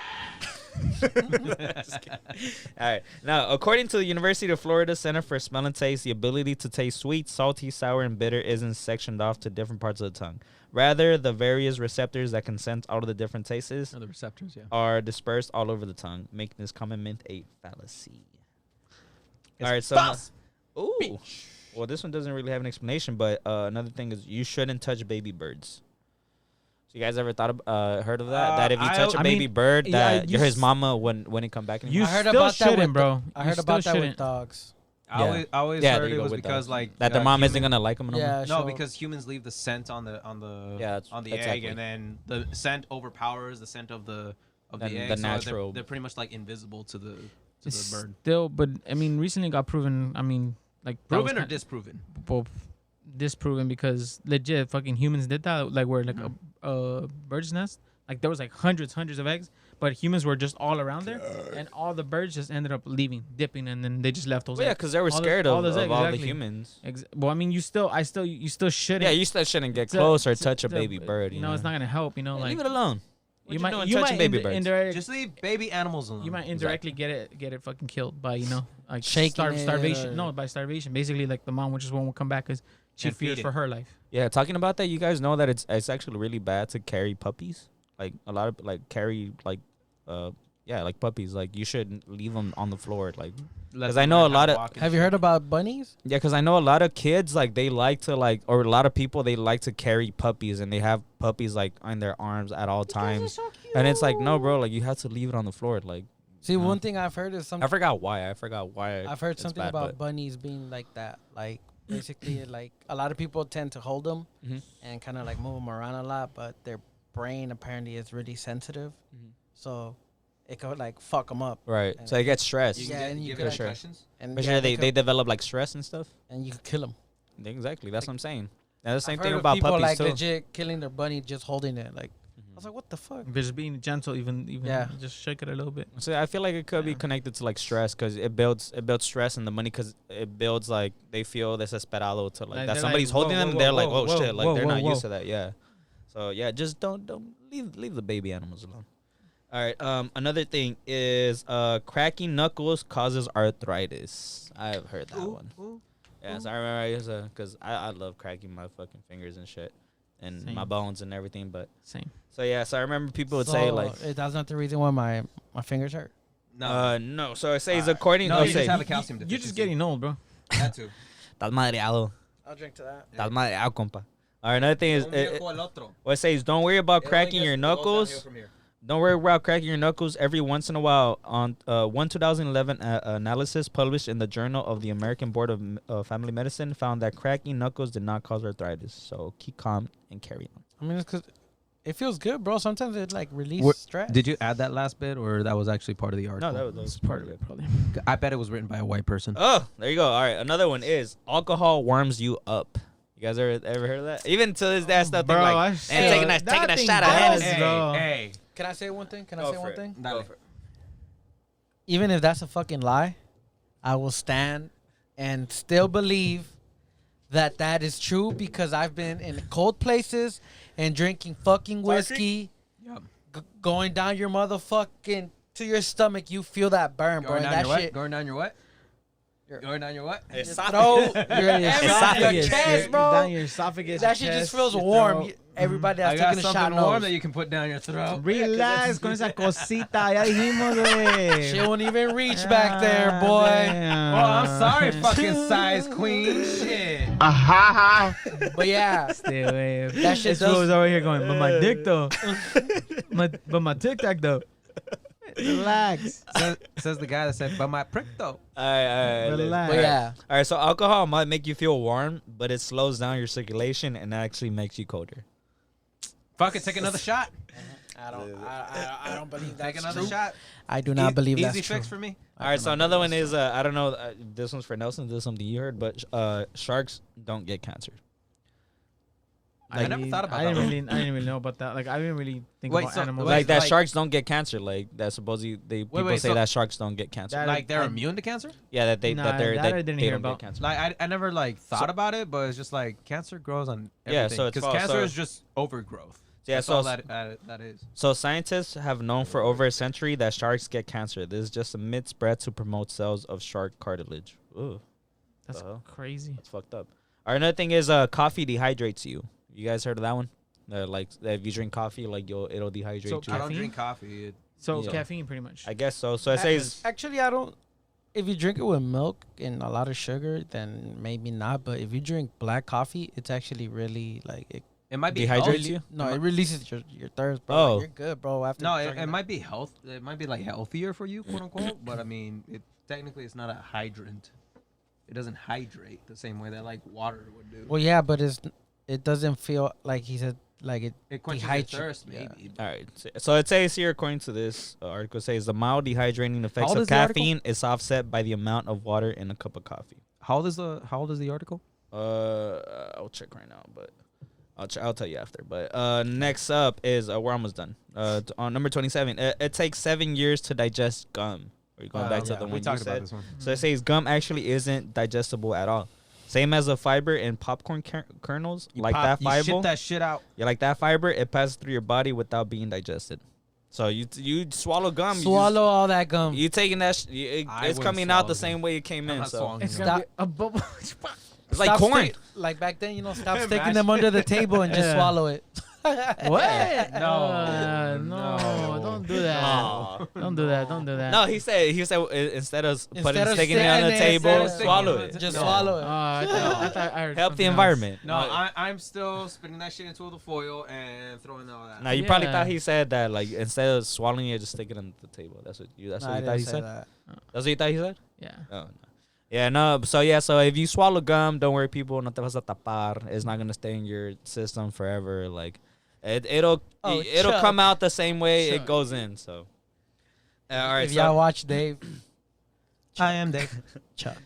All right. Now, according to the University of Florida Center for Smell and Taste, the ability to taste sweet, salty, sour, and bitter isn't sectioned off to different parts of the tongue. Rather, the various receptors that can sense all of the different tastes The receptors, yeah. are dispersed all over the tongue, making this common myth a fallacy. All right, so ooh. Well, this one doesn't really have an explanation, but another thing is you shouldn't touch baby birds. So you guys ever heard of that? That if you touch a baby bird, that you're his mama wouldn't come back anymore. You still shouldn't, bro. I heard about that with dogs. I always heard it was because like that their mom isn't gonna like them anymore. Yeah, no, because humans leave the scent on the egg, and then the scent overpowers the scent of the egg. The so natural. They're pretty much like invisible to the bird. Still, but I mean, recently got proven. I mean, like proven or disproven? Both disproven because legit fucking humans did that. Like where like a bird's nest, like there was like hundreds of eggs, but humans were just all around there, and all the birds just ended up leaving, dipping, and then they just left those. Well, yeah, because they were scared of all the humans. Well, I mean, you still shouldn't. Yeah, you still shouldn't get close or touch a baby bird. You know, it's not gonna help. You know, like leave it alone. You might baby birds. Just leave baby animals alone. You might indirectly get it fucking killed by like Shaking starvation. No, by starvation. Basically, like the mom would just won't come back because she fears for her life. Yeah, talking about that, you guys know that it's actually really bad to carry puppies. Like a lot of carry like puppies. Like you shouldn't leave them on the floor. Like because I know a lot of. Have you heard about bunnies? Yeah, because I know a lot of kids they like to or a lot of people they like to carry puppies and they have puppies like on their arms at all times. So and it's like no, bro. Like you have to leave it on the floor. Like see, one thing I've heard is something. I forgot why. I've heard something about bunnies being like that. Like basically, like a lot of people tend to hold them and kind of like move them around a lot, but their brain apparently is really sensitive, so it could like fuck them up. Right. So they get stressed. And you get concussions. And for sure they develop like stress and stuff. And you could kill them. Exactly. That's what I'm saying. Now the same I've thing heard about people puppies like too. legit killing their bunny just holding it. Like I was like, what the fuck? Just being gentle, even just shake it a little bit. So I feel like it could be connected to like stress because it builds stress in the money because it builds like they feel desesperado to like that somebody's like, holding them and they're like, oh shit, like they're not used to that. Yeah. So yeah, just don't leave the baby animals alone. All right. Another thing is cracking knuckles causes arthritis. I've heard that one. Yeah, so I remember because I love cracking my fucking fingers and shit and my bones and everything. But same. So yeah, so I remember people would say like that's not the reason why my fingers hurt. No. So it says according. No, you just have a calcium deficiency. You're just getting old, bro. That too. Tal madreado. I'll drink to that. Tal madreado, compa. All right, another thing is what it says. Don't worry about cracking your knuckles. Don't worry about cracking your knuckles every once in a while. On one 2011 analysis published in the Journal of the American Board of Family Medicine found that cracking knuckles did not cause arthritis. So keep calm and carry on. I mean, it's because it feels good, bro. Sometimes it like releases stress. Did you add that last bit, or that was actually part of the article? No, that was part of it, probably. I bet it was written by a white person. Oh, there you go. All right, another one is alcohol warms you up. You guys ever heard of that? Even to this day, I still think like taking a shot of Hennessy. Hey. Can I say one thing? Go for it. Even if that's a fucking lie, I will stand and still believe that is true because I've been in cold places and drinking fucking whiskey, going down your motherfucking to your stomach. You feel that burn, bro. That shit going down your what? Going down your what? Esophagus. Esophagus. Chest, bro. Down your esophagus. That shit just feels warm. Everybody that's taking a shot warm that you can put down your throat. Relax con esa cosita. Ya dijimos, güey. She won't even reach back there, boy. Damn. Oh, I'm sorry, fucking size queen. Shit. But yeah. That shit was over here going, but my dick though. But my tic tac though. Relax. Says the guy that said, but my prick though. All right. Relax. But yeah. All right, so alcohol might make you feel warm, but it slows down your circulation and actually makes you colder. Fuck it, take another shot. I don't believe that's Take another true. shot. I do not believe that's easy true. fix for me. All right, so another one is I don't know. This one's for Nelson. This is something you heard, but sharks don't get cancer. I never thought about that. I didn't really know about that. Like I didn't really think about animals. Like that, sharks don't get cancer. Like that, supposedly people say that sharks don't get cancer. Like they're immune to cancer? Yeah, that they I didn't hear about. Get cancer. Like I never like thought about it, but it's just like cancer grows on everything. Yeah, so because cancer is just overgrowth. Yeah, That's all that is. So scientists have known for over a century that sharks get cancer. This is just a myth spread to promote sales of shark cartilage. Ooh, That's crazy. that's fucked up. All right, another thing is coffee dehydrates you. You guys heard of that one? Like if you drink coffee, like it'll dehydrate So you. I don't drink coffee. So Yeah. caffeine, pretty much. I guess so. So it says Actually, I don't. If you drink it with milk and a lot of sugar, then maybe not. But if you drink black coffee, it's actually really like It might be Dehydrates health- you? No, it releases your thirst, bro. Oh. Like, you're good, bro. After No, drinking it that. might be health. It might be like healthier for you, quote unquote. But I mean, technically it's not a hydrant. It doesn't hydrate the same way that like water would do. Well, yeah, but it doesn't feel like he said like it. It quenches your dehydrate- thirst, yeah. maybe. all right. So it says here, according to this article, it says the mild dehydrating effects old of is the article? caffeine is offset by the amount of water in a cup of coffee. How old is the article? I'll check right now, but I'll tell you after. But next up is we're almost done. On number 27, it takes 7 years to digest gum. Are you going back to the one we you talked said? about this one. So it says gum actually isn't digestible at all. Same as a fiber in popcorn kernels, like that You fiber. shit that shit out. Yeah, like that fiber, it passes through your body without being digested. So you swallow gum. Swallow all that gum. You taking that? I It's wouldn't coming out the swallow same way it came I'm in. not So swallowing It's gum. gonna be a bubble. it's like Stop corn. like back then, stop sticking Imagine. them under the table and just Yeah. swallow it. What? No. No, don't do that. Aw. Don't do that. Don't do that. No, he said instead of Instead putting of sticking it on the sticking it, table, instead of swallow sticking it. Just No. swallow it. I thought I heard Help the something else. environment. No, I'm still spitting that shit into the foil and throwing all that. Now you probably Yeah. thought he said that like instead of swallowing it, just stick it on the table. That's what you No, I thought he didn't say said. that. That's what you thought he said. Yeah. Oh no. Yeah, no. So if you swallow gum, don't worry, people. No te vas a tapar. It's not gonna stay in your system forever. Like it'll Chuck. come out the same way it Chuck. goes in. So all right. If So, y'all watch Dave, I am Dave. Chuck.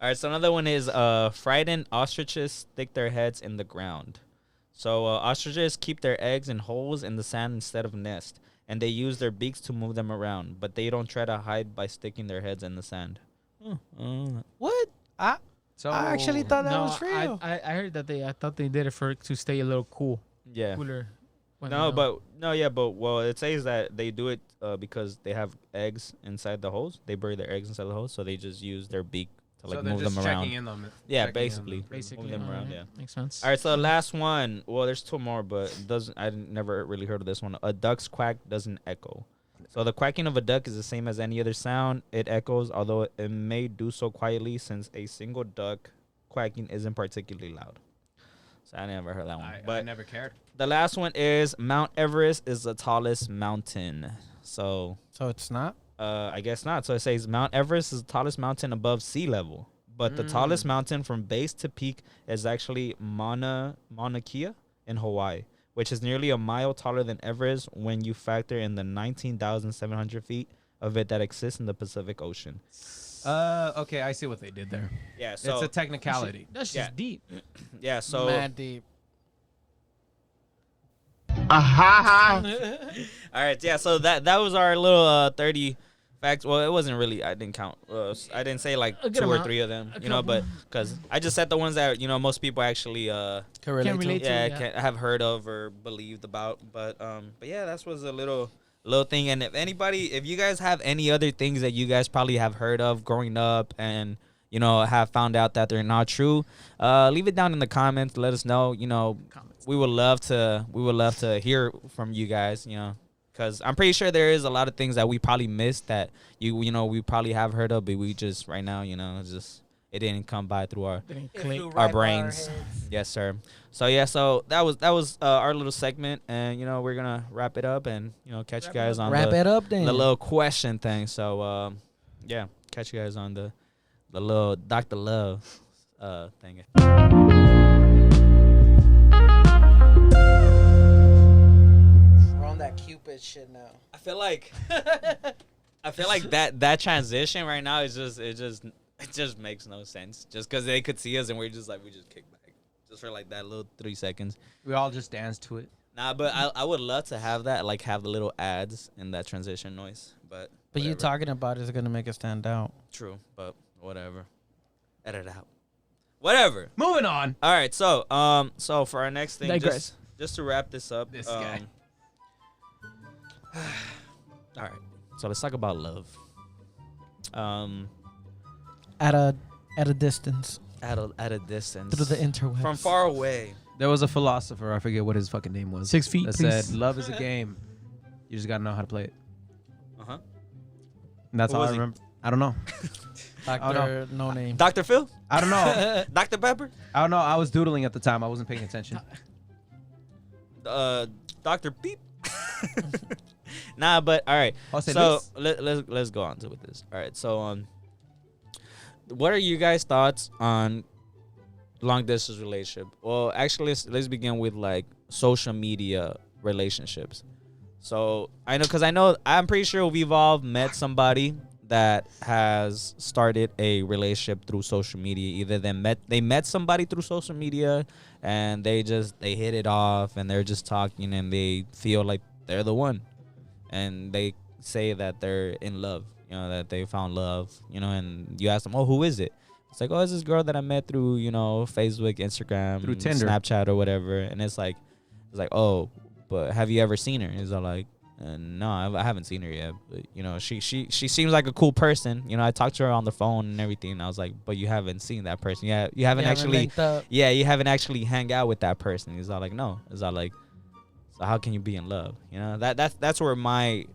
all right. So another one is frightened ostriches stick their heads in the ground. So ostriches keep their eggs in holes in the sand instead of nest, and they use their beaks to move them around. But they don't try to hide by sticking their heads in the sand. What? I actually thought that No, was real. I heard that I thought they did it to stay a little Yeah. cooler. when, No, but it says that they do it because they have eggs inside the holes. They bury their eggs inside the holes, so they just use their beak to like so they're move just them around. checking in them. Yeah, checking in basically. them. basically Move them around, alright, yeah. makes sense. All right, so the last one. Well, there's two more, but it doesn't. Never really heard of this one. A duck's quack doesn't echo. So the quacking of a duck is the same as any other sound. It echoes, although it may do so quietly, since a single duck quacking isn't particularly loud. So I never heard that one. I But never cared. the last one is Mount Everest is the tallest mountain. So So it's not. I guess not. So it says Mount Everest is the tallest mountain above sea level, but the tallest mountain from base to peak is actually Mauna Kea in Hawaii, which is nearly a mile taller than Everest when you factor in the 19,700 feet of it that exists in the Pacific Ocean. Okay, I see what they did there. Yeah, It's so a technicality. That's Yeah. just deep. yeah, so Mad deep. all right, yeah, so that was our little 30 facts. Well, it wasn't really. I didn't count. I didn't say like A good 2 or amount. 3 of them, A you know, but couple. because I just said the ones that most people actually Can relate to. relate to. yeah, yeah. have heard of or believed about. But yeah, that was a little thing. And if you guys have any other things that you guys probably have heard of growing up and have found out that they're not true, leave it down in the comments. Let us know. Comments. We would love to hear from you guys. Because I'm pretty sure there is a lot of things that we probably missed that we probably have heard of, but we just right now it didn't come by through our Didn't click. our brains. Yes, sir. So yeah, so that was our little segment, and we're gonna wrap it up, and catch you guys on Wrap it up then. the little question thing. So yeah, catch you guys on the little Dr. Love thing. We're on that Cupid shit now. I feel like that transition right now is it makes no sense. Just because they could see us and we just kick back just for like that little 3 seconds. We all just danced to it. Nah, but I would love to have that, like have the little ads and that transition noise. But But you whatever. talking about it is gonna make it stand out. True, but whatever. Edit it out. Whatever. Moving on. All right, so for our next thing, Digress. just to wrap this up. This guy. All right. So let's talk about love. At a distance At a distance. through the interwebs. From far away. There was a philosopher, I forget what his fucking name was. 6 feet, that please. said, "Love is a game. You just gotta know how to play it." Uh-huh. And that's Who all I was he? remember. I don't know. Doctor No Name. Dr. Phil? I don't know. Dr. Pepper? I don't know. I was doodling at the time. I wasn't paying attention. Dr. Beep? Nah, but all right. Jose So Luis? let's go on to with this. All right. So what are you guys' thoughts on long distance relationship? Well, actually, let's begin with like social media relationships. So I'm pretty sure we've all met somebody that has started a relationship through social media. Either they met somebody through social media and they hit it off and they're just talking and they feel like they're the one, and they say that they're in love, that they found love, and you ask them, oh, who is it? It's like, oh, it's this girl that I met through, Facebook, Instagram, Through Tinder, Snapchat or whatever. And it's like, oh, but have you ever seen her? And it's all like, no, I haven't seen her yet. But, she seems like a cool person. I talked to her on the phone and everything. And I was like, but you haven't seen that person. Yeah, you haven't actually hang out with that person. He's all like, no. It's all like, so how can you be in love? That's where my,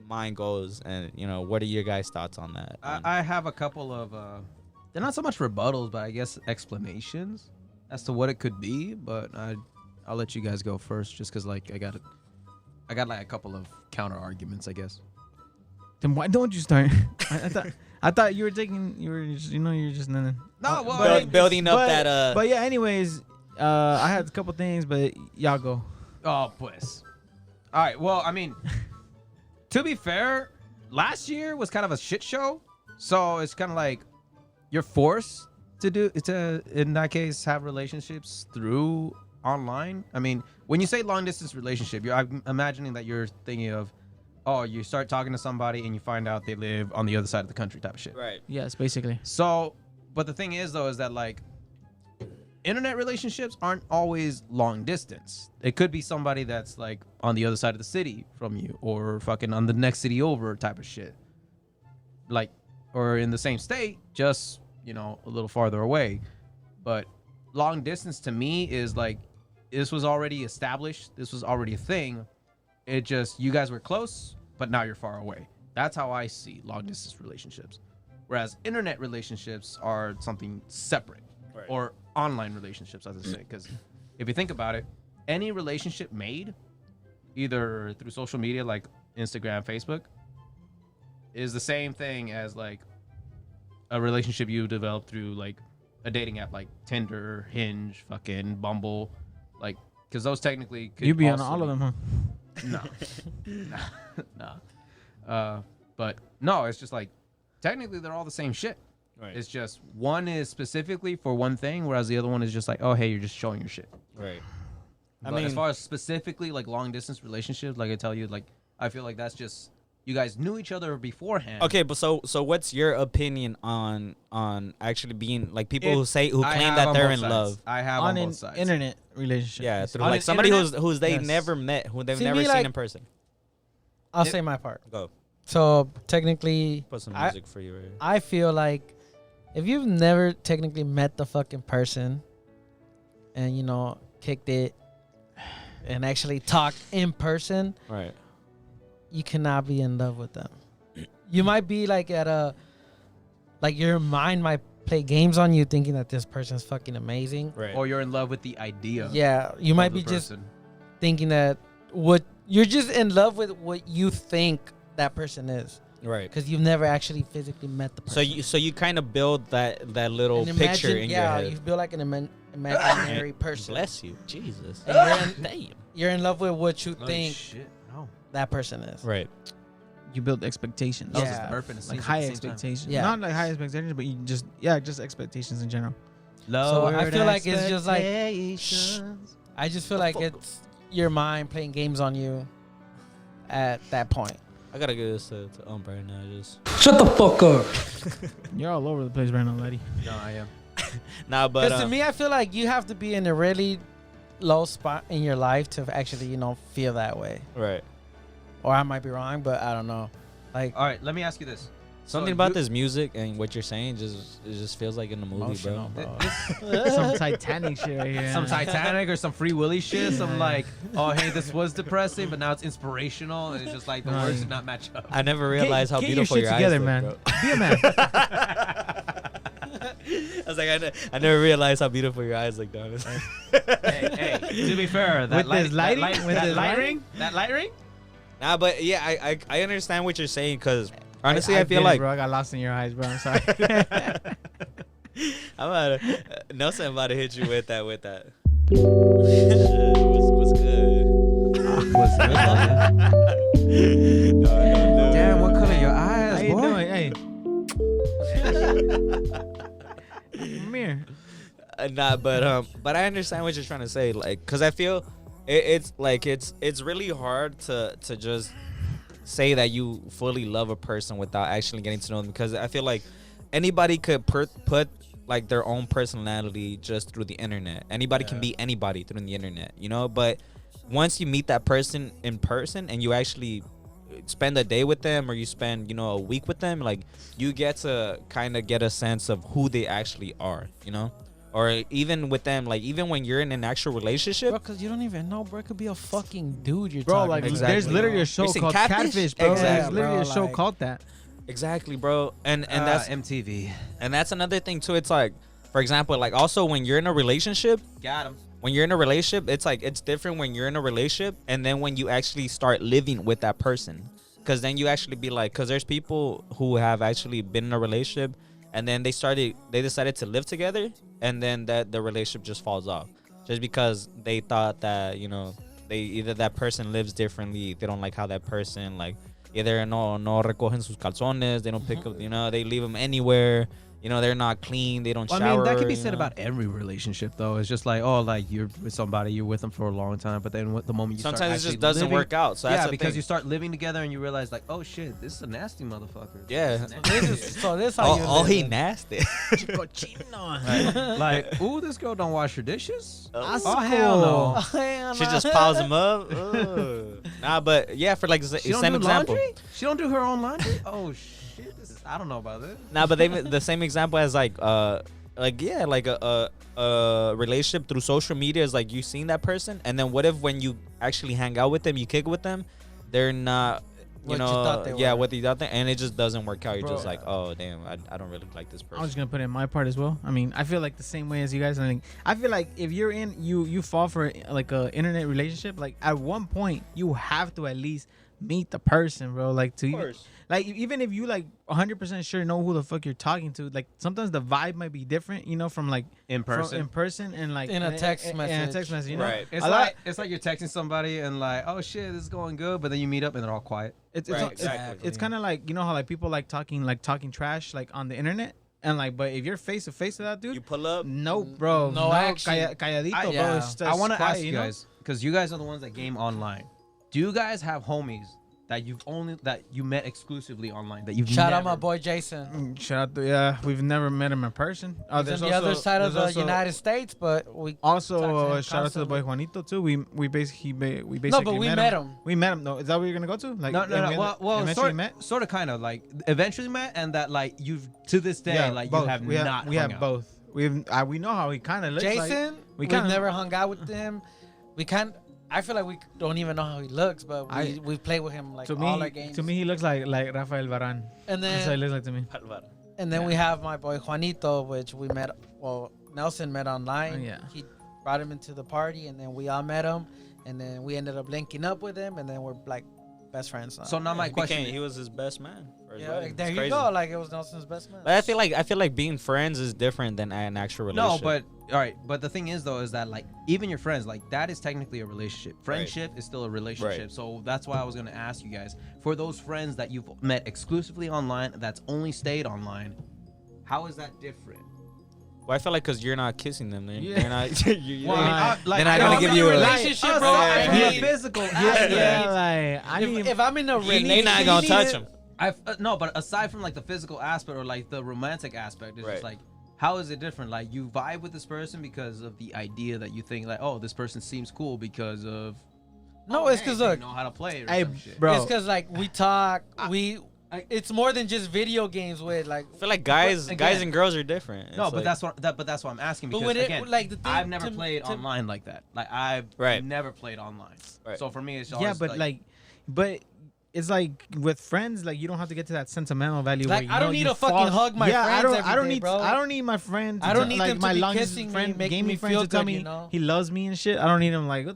mind goes. And, what are your guys' thoughts on that? I have a couple of, they're not so much rebuttals, but I guess explanations as to what it could be. But I'll let you guys go first, just because like I got like a couple of counter arguments, I guess. Then why don't you start? I thought you were taking. You were just. You're just. No, well, building up that. But yeah. Anyways, I had a couple things, but y'all go. Oh, pues. All right. Well, I mean, to be fair, last year was kind of a shit show. So it's kind of like you're forced to in that case have relationships through online. I mean, when you say long distance relationship, I'm imagining that you're thinking of, oh, you start talking to somebody and you find out they live on the other side of the country type of shit. Right. Yes, basically. So, but the thing is though, is that like internet relationships aren't always long distance. It could be somebody that's like on the other side of the city from you, or fucking on the next city over type of shit. Like, or in the same state, just, a little farther away. But long distance to me is like, this was already established. This was already a thing. It just, you guys were close, but now you're far away. That's how I see long distance relationships. Whereas internet relationships are something separate. Right. Or online relationships, as I say. Because if you think about it, any relationship made, either through social media like Instagram, Facebook, is the same thing as like a relationship you develop through like a dating app like Tinder, Hinge, fucking Bumble. Like, because those technically could you be on all of them, huh? No. But no, it's just like technically they're all the same shit. Right. It's just one is specifically for one thing, whereas the other one is just like, oh, hey, you're just showing your shit. Right. I mean, as far as specifically like long distance relationships, like I tell you, like I feel like that's just you guys knew each other beforehand. Okay, but so what's your opinion on actually being like people who claim that they're in love? I have on both sides. Internet relationship. Yeah, through like somebody who's they never met, who they've never seen in person. I'll say my part. Go. So technically, Put some music for you. Right? I feel like if you've never technically met the fucking person and kicked it and actually talked in person, right, you cannot be in love with them. You might be like your mind might play games on you thinking that this person's fucking amazing. Right. Or you're in love with the idea. Yeah, you might be just thinking that you're just in love with what you think that person is. Right. Because you've never actually physically met the person. So you kind of build that little picture in your head. Yeah, you feel like an imaginary person. Bless you, Jesus. You're in love with what you think shit. No. that person is. Right. You build expectations. Yeah. Like high expectations. Yeah. Not like high expectations, but you just expectations in general. So I feel like it's just like I just feel like it's your mind playing games on you at that point. I gotta give this to right now. Just shut the fuck up. You're all over the place right now, lady. No, I am. Nah, but because to me, I feel like you have to be in a really low spot in your life to actually, feel that way. Right. Or I might be wrong, but I don't know. Like, All right, let me ask you this. Something about this music and what you're saying just feels like in the movie, emotional, bro. bro. Some Titanic shit right here. Some Titanic or some Free Willy shit. Some like, oh hey, this was depressing, but now it's inspirational, and it's just like the words do not match up. I never realized how Get beautiful your shit your together, eyes man. look, bro. Be a man. I was like, I never realized how beautiful your eyes look, Donis. Hey, to be fair, that With this lighting? With that this light lighting? ring, that light ring. Nah, but yeah, I understand what you're saying because honestly, I I feel get it, like bro, I got lost in your eyes, bro. I'm sorry. I'm about to, Nelson about to hit you with that. What's good? What's good? No. Damn, what color your eyes, How you boy? doing? Hey. Come here. Nah, but I understand what you're trying to say, like, cause I feel it's really hard to just say that you fully love a person without actually getting to know them, because I feel like anybody could put like their own personality just through the internet. Anybody can be anybody through the internet, but once you meet that person in person and you actually spend a day with them, or you spend a week with them, like, you get to kind of get a sense of who they actually are, or even with them, like, even when you're in an actual relationship, Bro, because you don't even know, bro. It could be a fucking dude you're Bro, talking like, to. Exactly. there's literally a show You seen called Catfish? Catfish, bro. Exactly, There's literally bro, a show like- called that. exactly, bro, and that's MTV. and that's another thing too. It's like, for example, like, also when you're in a relationship, Got him. when you're in a relationship, it's like, it's different when you're in a relationship and then when you actually start living with that person, because then you actually be like, because there's people who have actually been in a relationship and then they decided to live together, and then the relationship just falls off just because they thought that they either that person lives differently, they don't like how that person, like, either no recogen sus calzones, they don't pick up, they leave them anywhere, they're not clean, they don't Well, shower. I mean, that can be you said know? about every relationship, though. It's just like, oh, like, you're with somebody, you're with them for a long time, but then the moment you Sometimes start it just actually doesn't living, work out. So that's yeah, the because thing. you start living together and you realize, like, oh shit, this is a nasty motherfucker. Yeah. This how you Oh, live he it. nasty. Like, ooh, this girl don't wash her dishes. Oh, Oh hell no. She just piles them up. Ugh. Nah, but yeah, for like She don't same do example. laundry? She don't do her own laundry? Oh shit. I don't know about this. Nah, but the same example as like a relationship through social media is like, you seen that person, and then what if when you actually hang out with them, you kick with them, they're not What you thought they were. what you thought they, and it just doesn't work out. You're Bro. just like, oh damn, I don't really like this I person. was just gonna put in my part as well. I mean, I feel like the same way as you guys. I feel like if you're in, you fall for like a internet relationship. Like, at one point, you have to at least meet the person, bro. Like, to even, like, even if you like 100% sure know who the fuck you're talking to, like, sometimes the vibe might be different, from like In person. in person, and like In a text in a message. text message, Right. It's A like lot- it's like you're texting somebody and like, oh shit, this is going good, but then you meet up and they're all quiet. It's Right, it's, exactly. it's kind of like, how like people like talking trash like on the internet, and like, but if you're face to face with that dude, You pull up. no, bro, No action. calladito, bro. yeah. It's just I want to quiet, ask you guys, because you guys are the ones that game online. Do you guys have homies that you met exclusively online that you've Shout out never- my boy Jason. Shout out to we've never met him in person. He's There's on the other side of the there's also- United States, but we Also, talk to him shout out to the boy constantly. Juanito too. We basically No, but we met him. We met him. No, is that where you're gonna go to? Like, No, no, no. Well, eventually met. sort of, kind of, like eventually met, and that like you've to this day, like both. you have we not. We hung have out. both. We know how he kind of looks like. Jason, we we've kinda- never hung out with him. I feel like we don't even know how he looks, but we play with him like To all our me, games. to me, he looks like Rafael Varane. and That's how he then looks like to me. we have my boy Juanito, which we met. Well, Nelson met online. Oh, yeah. He brought him into the party, and then we all met him, and then we ended up linking up with him, and then we're like best friends now. So now my question. He was his best man. for his yeah, wedding. there It's you crazy. go. Like, it was Nelson's best man. But I feel like being friends is different than an actual relationship. No, but all right. But the thing is, though, is that like even your friends, like that is technically a relationship. Friendship is still a relationship. Right. So that's why I was gonna ask you guys, for those friends that you've met exclusively online, that's only stayed online, how is that different? Well, I feel like because you're not kissing them, then Yeah. you're not. You're Well, not like, they're not I gonna know give I'm you in a relationship, Aside bro. I from the need- physical Yeah, aspect. like I need. if I'm in a You're relationship, not gonna touch him. No, but aside from like the physical aspect or like the romantic aspect, it's Right. just like how is it different? Like you vibe with this person because of the idea that you think like, oh, this person seems cool because of. No, oh, it's hey, because they look, know how to play it or Hey, some shit. bro. it's because like we talk, it's more than just video games with like. I feel like guys again- and girls are different. No, It's but like- that's what I'm asking But because when again, like the thing, I've never played online like that. Like I've Right. never played online. Right. So for me, it's Yeah, always but but it's like with friends, like you don't have to get to that sentimental value. Like, where, you I don't know, need you to fucking fall- hug my yeah, friends I don't every day, need. bro. I don't need my friend. I don't need like them to my be longest kissing me, friend, making gaming me friend feel to tell good, me you know? he loves me and shit. I don't need him like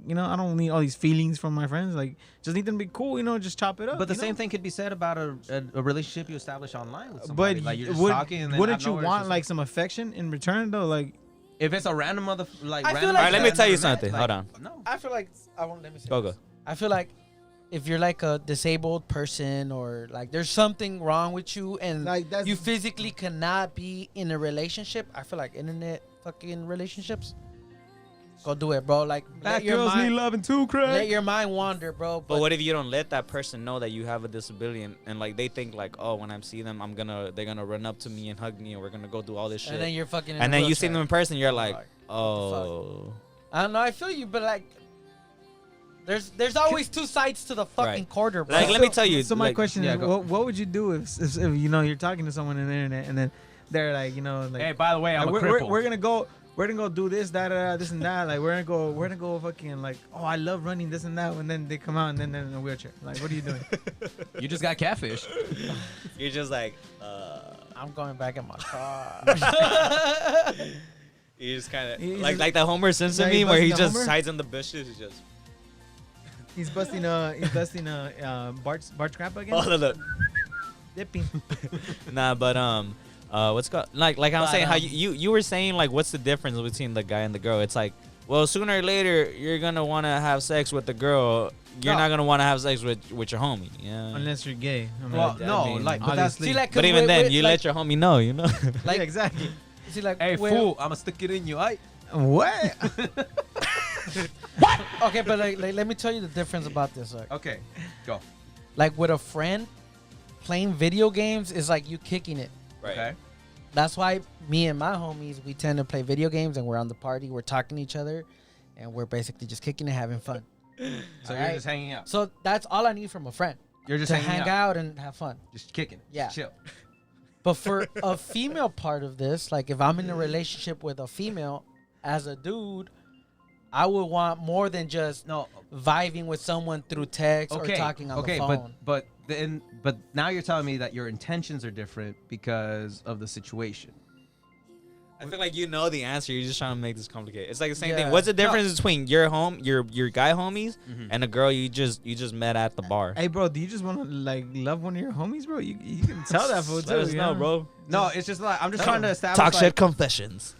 you know. I don't need all these feelings from my friends. Like just need them to be cool. You know, just chop it up. But the you same know? thing could be said about a relationship you establish online with somebody. But like you're just would, talking and then wouldn't out of you nowhere it's want just like some affection in return though? Like if it's a random like I feel random like- All right, let me that tell you never met, something. like, Hold on. No. I feel like I won't let me say. Go, this. go. I feel like if you're like a disabled person or like there's something wrong with you and Like, that's- you physically cannot be in a relationship, I feel like internet fucking relationships. Go do it, bro. Like let your mind, loving too, let your mind wander, bro. But what if you don't let that person know that you have a disability and like they think like, oh, when I see them, they're gonna run up to me and hug me and we're gonna go do all this shit. and then you're fucking. In And a then you see wheelchair. them in person, you're like, Like, oh. I don't know. I feel you, but like, there's always two sides to the fucking Right. quarter, bro. Like, let me tell you. So my like, question yeah, is, go. what would you do if you know you're talking to someone on the internet and then they're like, you know, like, Hey, by the way, I'm like, a cripple. we're gonna go. We're gonna go do this, that, this, and that. Like we're gonna go fucking like, oh, I love running this and that. And then they come out and then they're in a wheelchair. Like, what are you doing? You just got catfish. You're just like, I'm going back in my car. you just kind He's of like just- that Homer Simpson Yeah, he's meme where he busting the just Homer? hides in the bushes. He just, He's busting Bart's crap again. oh, look. Dipping. Nah, but what's called like I was But, saying how you were saying like what's the difference between the guy and the girl? It's like, well, sooner or later you're gonna want to have sex with the girl. You're No. not gonna want to have sex with your homie. Yeah. Unless you're gay. I mean, Well, I no, mean, like, but that's obviously. See, like, But 'cause even then, with, you like, let your homie know. You know. like yeah, exactly. see, like, hey, with- fool, I'ma stick it in you, aight? What? Okay, but like, let me tell you the difference about this. Okay, go. Like with a friend, playing video games is like you kicking it. Right. Okay. That's why me and my homies, we tend to play video games and we're on the party, we're talking to each other, and we're basically just kicking it, having fun. So you're Alright. just hanging out. So that's all I need from a friend. You're just to hanging hang out. out and have fun. Just kicking. Yeah. Just chill. But for a female part of this, like if I'm in a relationship with a female, as a dude, I would want more than just No. vibing with someone through text or talking on the phone. but now you're telling me that your intentions are different because of the situation. I feel like you know the answer. You're just trying to make this complicated. It's like the same Yeah. thing. What's the difference between your guy homies Mhm. and a girl you just met at the bar? Hey, bro, do you just want to like love one of your homies, bro? You can tell that fool Let too. us you know, bro. No, it's just like I'm just trying to establish. Talk like, shit confessions.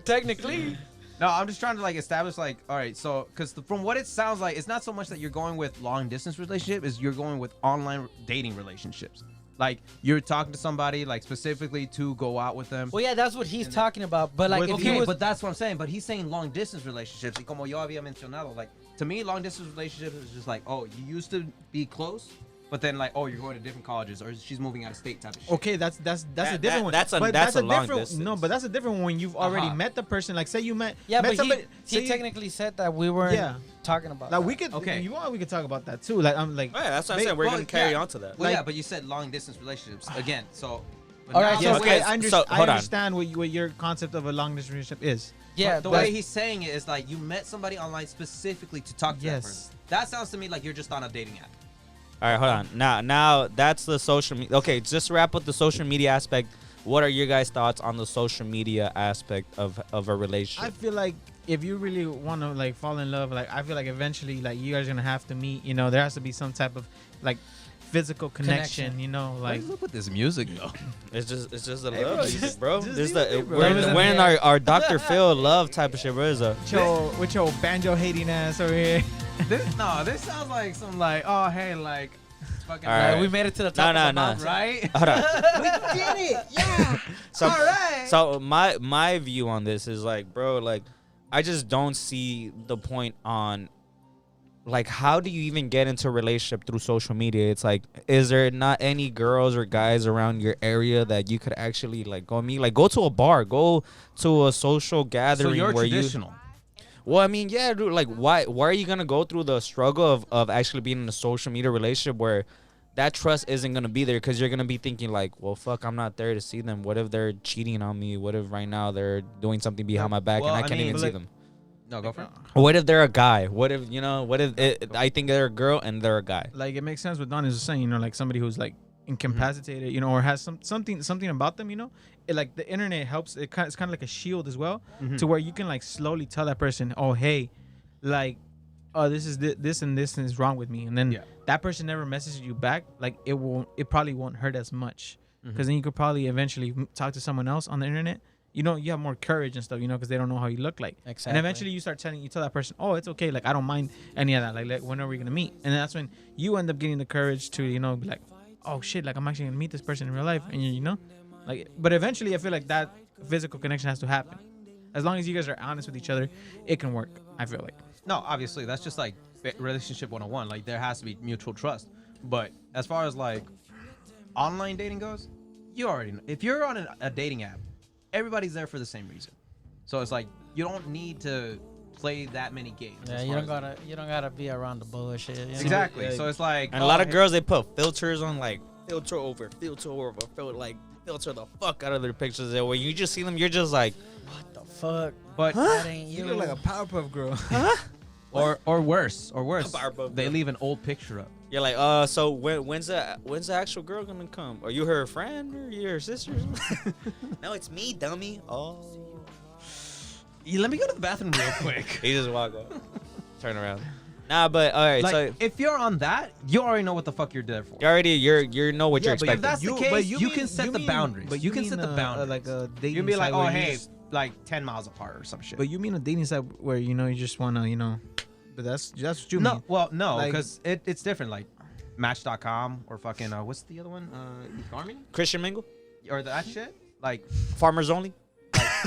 Technically. No, I'm just trying to like establish like, all right, so because from what it sounds like, it's not so much that you're going with long distance relationship, is you're going with online dating relationships. Like you're talking to somebody like specifically to go out with them. Well, yeah, that's what he's talking about. But like, With- if okay, he was, but that's what I'm saying. But he's saying long distance relationships. Y como yo había mencionado, like to me, long distance relationships is just like, oh, you used to be close, but then like, oh, you're going to different colleges, or she's moving out of state type of shit. Okay, that's a That- different one. that's a- But that's a long different. distance. No, but that's a different one when you've already Uh-huh. met the person. Like, say you met. yeah, met but somebody, he say you- technically said that we weren't Yeah. talking about. Like that. we could. Okay. If you want, we could talk about that too. Like I'm like. Oh, yeah, that's what I'm Ba- saying. We're well, gonna carry yeah. on to that. Well, Like- yeah, but you said long distance relationships again. So, but All now- right, Yes, okay, I so, I hold on. understand what your concept of a long distance relationship is. yeah, But the but- way he's saying it is like you met somebody online specifically to talk to that Yes. person. That sounds to me like you're just on a dating app. All right, hold on. Now that's the social media. Okay, just to wrap up the social media aspect. What are your guys' thoughts on the social media aspect of a I relationship? feel like if you really want to like fall in love, like I feel like eventually like you guys are gonna have to meet. You know, there has to be some type of like physical connection. You know, like. What's up with this music though? It's just a Hey, love bro, music, just- bro. just This leave the it, bro. we're in our Dr. Phil love type of shit, bro. It's a, With your banjo hating ass over here. this sounds like some like, oh hey, like fucking All right. we made it to the top No, of the no. mountain. right? hold on. We did it, yeah. So, All right. so my view on this is like, bro, like I just don't see the point on like, how do you even get into a relationship through social media? It's like, is there not any girls or guys around your area that you could actually like go meet? Like, go to a bar, go to a social gathering So you're where traditional. Well, I mean, yeah, dude. Like, why are you gonna go through the struggle of actually being in a social media relationship where that trust isn't gonna be there? Because you're gonna be thinking like, well, fuck, I'm not there to see them. What if they're cheating on me? What if right now they're doing something behind my back well, and I I can't mean, even but see like- them? No, go for it. What if they're a guy? What if What if I think they're a girl and they're a guy? Like, it makes sense what Don is saying, you know, like somebody who's like incapacitated, you know, or has something about them, you know. Like the internet helps. It's kind of like a shield as well, to where you can like slowly tell that person, oh hey, like, oh this is this and this is wrong with me, and then that person never messages you back. Like it probably won't hurt as much, because then you could probably eventually talk to someone else on the internet. You know, you have more courage and stuff, you know, because they don't know how you look like. Exactly. And eventually you tell that person, oh, it's okay. Like, I don't mind any of that. Like when are we going to meet? And that's when you end up getting the courage to, you know, be like, oh, shit, like, I'm actually going to meet this person in real life. And, you know, like, but eventually I feel like that physical connection has to happen. As long as you guys are honest with each other, it can work, I feel like. No, obviously, that's just like relationship 101. Like, there has to be mutual trust. But as far as like online dating goes, you already know. If you're on a dating app, everybody's there for the same reason. So it's like you don't need to play that many games. Yeah, you don't gotta be around the bullshit. You know? Exactly. So it's like, And a lot of girls, they put filters on, like filter over, like filter the fuck out of their pictures. There, where you just see them, you're just like, What the fuck? But That ain't you. You look like a Powerpuff Girl. or worse, Powerpuff they Girl. leave an old picture up. you're like, so when's the actual girl gonna come? Are you her friend or you her sister? No, it's me, dummy. Oh, Let me go to the bathroom real quick. he just walk up, turn around. Nah, but all right, Like, so if you're on that, you already know what the fuck you're there for. you know what you're but expecting. if that's the case, you can set the boundaries. But you can set the boundaries. Like a dating You can be like, site where oh, you hey, just- like 10 miles apart or some shit. But you mean a dating site where, you know, you just want to, you know, but that's what you no, mean. well, no, Like- because it's different. Like Match.com or fucking, what's the other one? eHarmony? Christian mingle, Or that shit? Like, farmers only.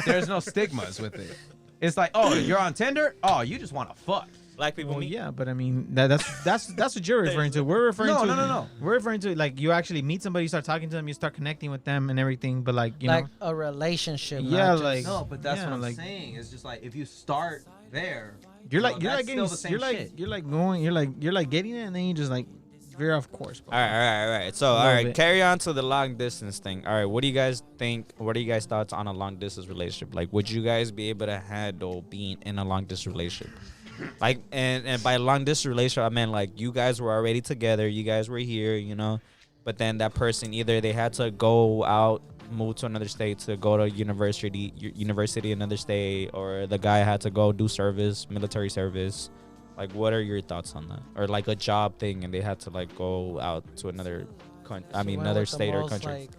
there's no stigmas with it. It's like, oh, you're on Tinder? Oh, you just want to fuck. Black people Well, meet. yeah, but I mean that's what you're referring to. We're referring No, to no. We're referring to like you actually meet somebody, you start talking to them, you start connecting with them and everything. But like you like know, a relationship. Yeah, not just- like- No, but that's Yeah, what I'm like- saying. It's just like, if you start there, you're you like know, you're that's like getting still the same you're like shit. you're like going you're like getting it and then you just like veer off course. All right. So, all little right, bit. carry on to the long distance thing. All right, what do you guys think? What are you guys' thoughts on a long distance relationship? Like, would you guys be able to handle being in a long distance relationship? Like, and by long distance relationship, I meant like you guys were already together, you guys were here, you know, but then that person either they had to go out, move to another state to go to university another state, or the guy had to go do service, military service. Like, what are your thoughts on that? Or like a job thing, and they had to like go out to another She another went with the state or most, country. like,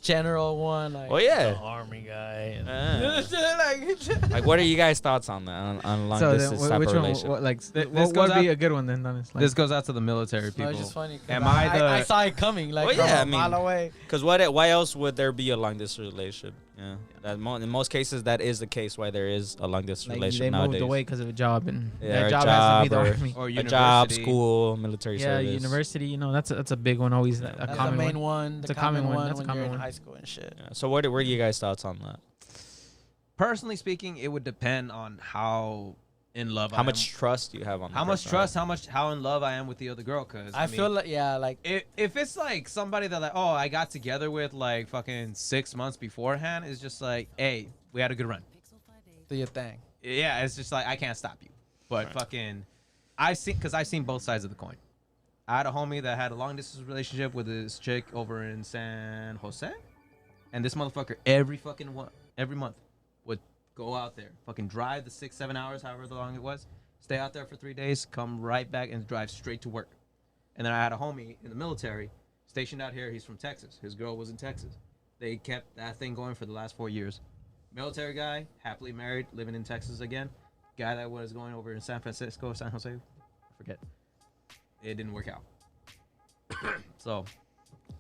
general one. Like, Oh, yeah. the army guy. And Like, what are you guys' thoughts on that? On long So then, distance type which of one? relationship? What, like, This what goes would be out- a good one then? Honestly, This goes out to the military No, people. it's just funny. 'Cause Am I the- I saw it coming, like, Well, from yeah, a I mean- mile away. Because why else would there be a long distance relationship? Yeah, in most cases that is the case why there is a long distance like relationship they nowadays. moved away because of a job, and Yeah, that or job has to be the job, army. Or A job, university. school, military Yeah, service. university. You know, that's a big one. Always a That's the common main one. one. It's The a common common one. one That's a when common you're in one. high school and shit. Yeah. So what are you guys' thoughts on that? Personally speaking, it would depend on how in love I How am. much trust do you have on the How much person? trust, how in love I am with the other girl. Because I feel like, yeah, like, if it's like somebody that like, oh, I got together with like fucking 6 months beforehand, it's just like, hey, we had a good run. do your thing. Yeah, it's just like, I can't stop you. But Right. fucking, I've seen both sides of the coin. I had a homie that had a long distance relationship with this chick over in San Jose, and this motherfucker every month would go out there, fucking drive the 6-7 hours, however long it was, stay out there for 3 days, come right back and drive straight to work. And then I had a homie in the military stationed out here. He's from Texas. His girl was in Texas. They kept that thing going for the last 4 years. Military guy, happily married, living in Texas again. Guy that was going over in San Francisco, San Jose, I forget. It didn't work out. So,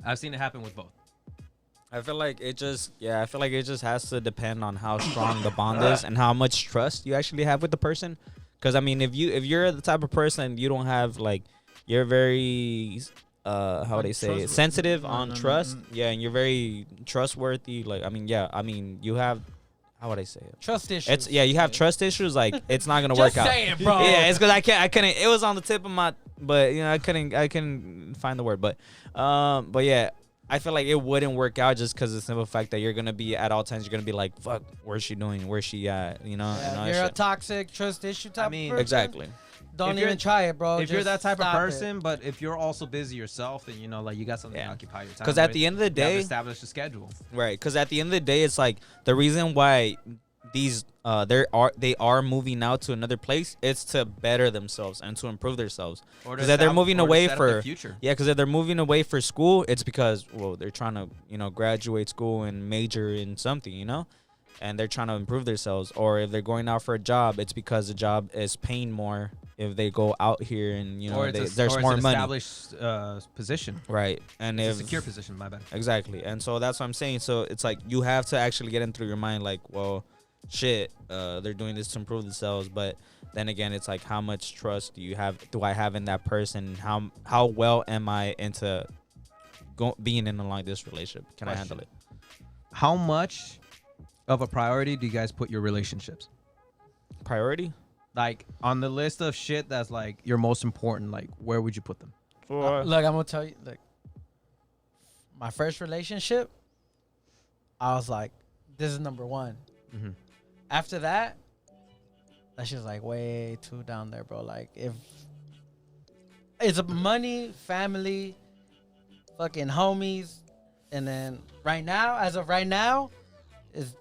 I've seen it happen with both. I feel like it just has to depend on how strong the bond is and how much trust you actually have with the person. Because I mean, if you're the type of person you don't have like, you're very how would they say it? Sensitive on trust. Yeah, and you're very trustworthy. Like I mean, you have. How would I say it? Trust issues. It's you have trust issues. Like it's not gonna work out. Just say it, bro. Yeah, it's because I couldn't. It was on the tip of my, but I couldn't find the word. But yeah, I feel like it wouldn't work out just because of the simple fact that you're gonna be at all times. You're gonna be like, fuck, where's she doing? Where's she at? You know. Yeah, and all you're that a shit. toxic trust issue type. I mean, of person. Exactly. Don't If you're- even try it, bro. If you're that Just type of stop it. person, but if you're also busy yourself, then like you got something to occupy your time. Because at with, the end of the you have to day, establish a schedule. right? Because at the end of the day, it's like the reason why these they are moving out to another place. It's to better themselves and to improve themselves. Or to Because if they're estab- moving or to away set up their for future. yeah, because if they're moving away for school, it's because they're trying to graduate school and major in something, and they're trying to improve themselves. Or if they're going out for a job, it's because the job is paying more if they go out here and Or there's or more it's an money, established position. right? And It's if a secure position. My bad. exactly, and so that's what I'm saying. So it's like you have to actually get in through your mind, like, well, shit, they're doing this to improve themselves, but then again, it's like how much trust do I have in that person? How well am I into being in a long distance relationship? Can I handle it? How much of a priority do you guys put your relationships? Priority? Like on the list of shit that's like your most important, like where would you put them? Look, I'm gonna tell you. Like, my first relationship, I was like, this is number one. Mm-hmm. After that shit's like way too down there, bro. Like, if it's money, family, fucking homies, and then as of right now, is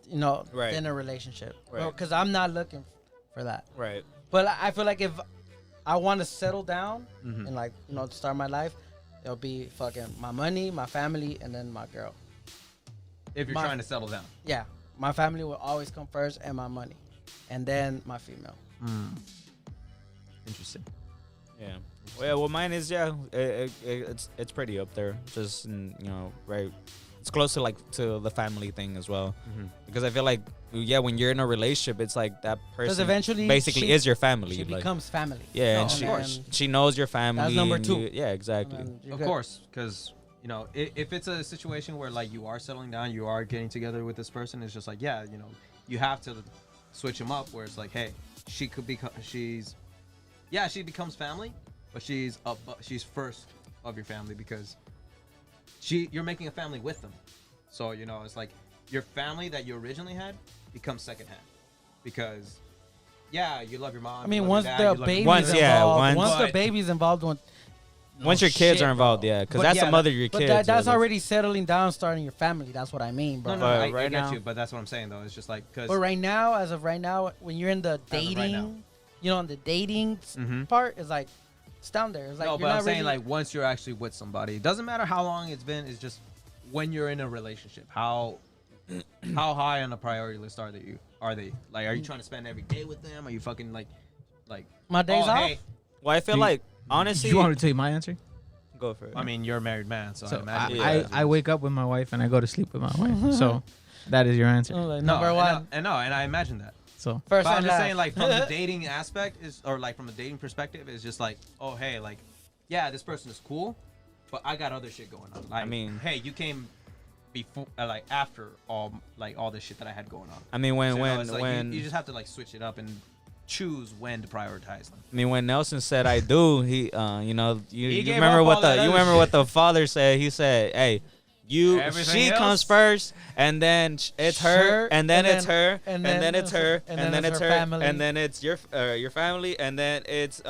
Right. in a relationship, Right. because I'm not looking for that. Right. But I feel like if I want to settle down Mm-hmm. and like start my life, it'll be fucking my money, my family, and then my girl. If you're My- trying to settle down. Yeah, my family will always come first, and my money, and then my female. Interesting. Yeah. Well, mine is it's pretty up there. Just right. It's close to to the family thing as well, because I feel like when you're in a relationship, it's like that person eventually basically she- is your family. She like, becomes family. yeah, and So, she then- she knows your family. That's number and two. yeah, exactly. and then you're Of good. course, because if it's a situation where like you are settling down, you are getting together with this person, it's just like you have to switch them up. Where it's like, hey, she becomes family, but she's first of your family because you're making a family with them. So it's like your family that you originally had becomes secondhand because you love your mom. I mean, you love once your dad, the you love your baby's Once- yeah, involved, once- once the But- baby's involved, Once your kids shit, are involved, bro. yeah, because But that's yeah, the mother of your But kids. that's yeah, already settling down, starting your family. That's what I mean, bro. No, But I right get now- you, but that's what I'm saying though. It's just like because But right now, as of right now, when you're in the of right dating, now. on the dating Mhm. part, it's like it's down there. It's like no, you're but not I'm saying really, like once you're actually with somebody, it doesn't matter how long it's been. It's just when you're in a relationship, how high on the priority list are they? Like, are you trying to spend every day with them? Are you fucking like my days off. Hey, Well, I feel Do you- like honestly, You want me to tell you my answer? go for it. I mean, you're a married man, so, I So imagine. I wake up with my wife and I go to sleep with my wife. So that is your answer. Like, no, number one, and I imagine that. So first But I'm and just last. saying, like, from the dating aspect or like from the dating perspective, is just like, oh hey, like, yeah, this person is cool, but I got other shit going on. Like, I mean- hey, you came before, like after all this shit that I had going on. I mean, when So, it's like, you just have to like switch it up and choose when to prioritize them. I mean, when Nelson said "I do," he, you gave remember up what all that you other remember shit. what the father said. He said, "Hey, Everything she else? comes first, and then it's her, Sure, and then and it's then- her, and and then then it's her, and and then then it's it's her her, family. and then it's your family, and then it's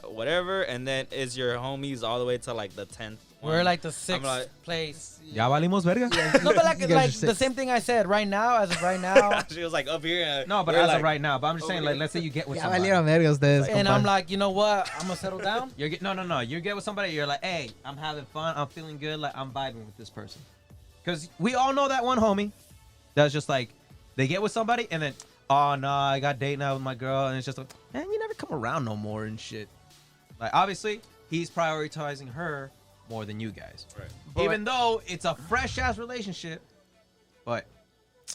whatever, and then it's your homies all the way to like the 10th. We're like the sixth like- place. Ya valimos verga. No, but like You guys are the sixth. same thing I said. Right now, as of right now, She was like up here. No, but we're as like, of right now. But I'm just saying, over like, here. let's say you get with Ya somebody. valieron verga ustedes, and I'm compadre. like, you know what? I'm gonna settle down. No. You get with somebody, you're like, hey, I'm having fun. I'm feeling good. Like, I'm vibing with this person. Because we all know that one homie that's just like, they get with somebody and then, oh, no, I got dating out with my girl. And it's just like, man, you never come around no more and shit. Like, obviously, he's prioritizing her more than you guys. Right. Even though it's a fresh-ass relationship, but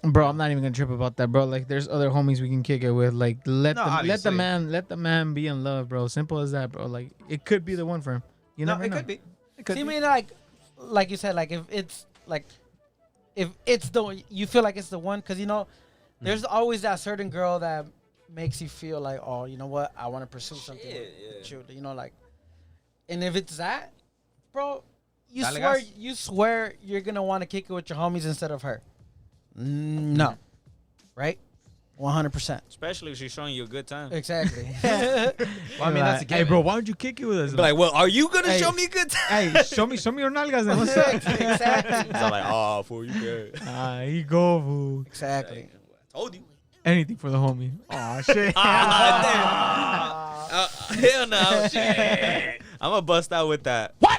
Bro, I'm not even gonna trip about that, bro. Like, there's other homies we can kick it with. Like, let No, the obviously. man be in love, bro. Simple as that, bro. Like, it could be the one for him. You No, never it know. could be. It could See, I be. mean, like you said, like if it's the one, you feel like it's the one, because there's always that certain girl that makes you feel like, oh, you know what, I want to pursue something with you, like, and if it's that, bro, you swear you're gonna want to kick it with your homies instead of her. No, right? 100%. Especially if she's showing you a good time. Exactly. Well, I mean, that's a Hey, given. bro, why don't you kick it with us? Be like, well, are you gonna Hey. show me a good time? Hey, show me your nalgas. Then. What's up? Exactly. So I'm like, oh, fool, you good. Here you go, fool. Exactly. I told you. Anything for the homie. Oh shit. Hell no. Shit. I'm gonna bust out with that. What?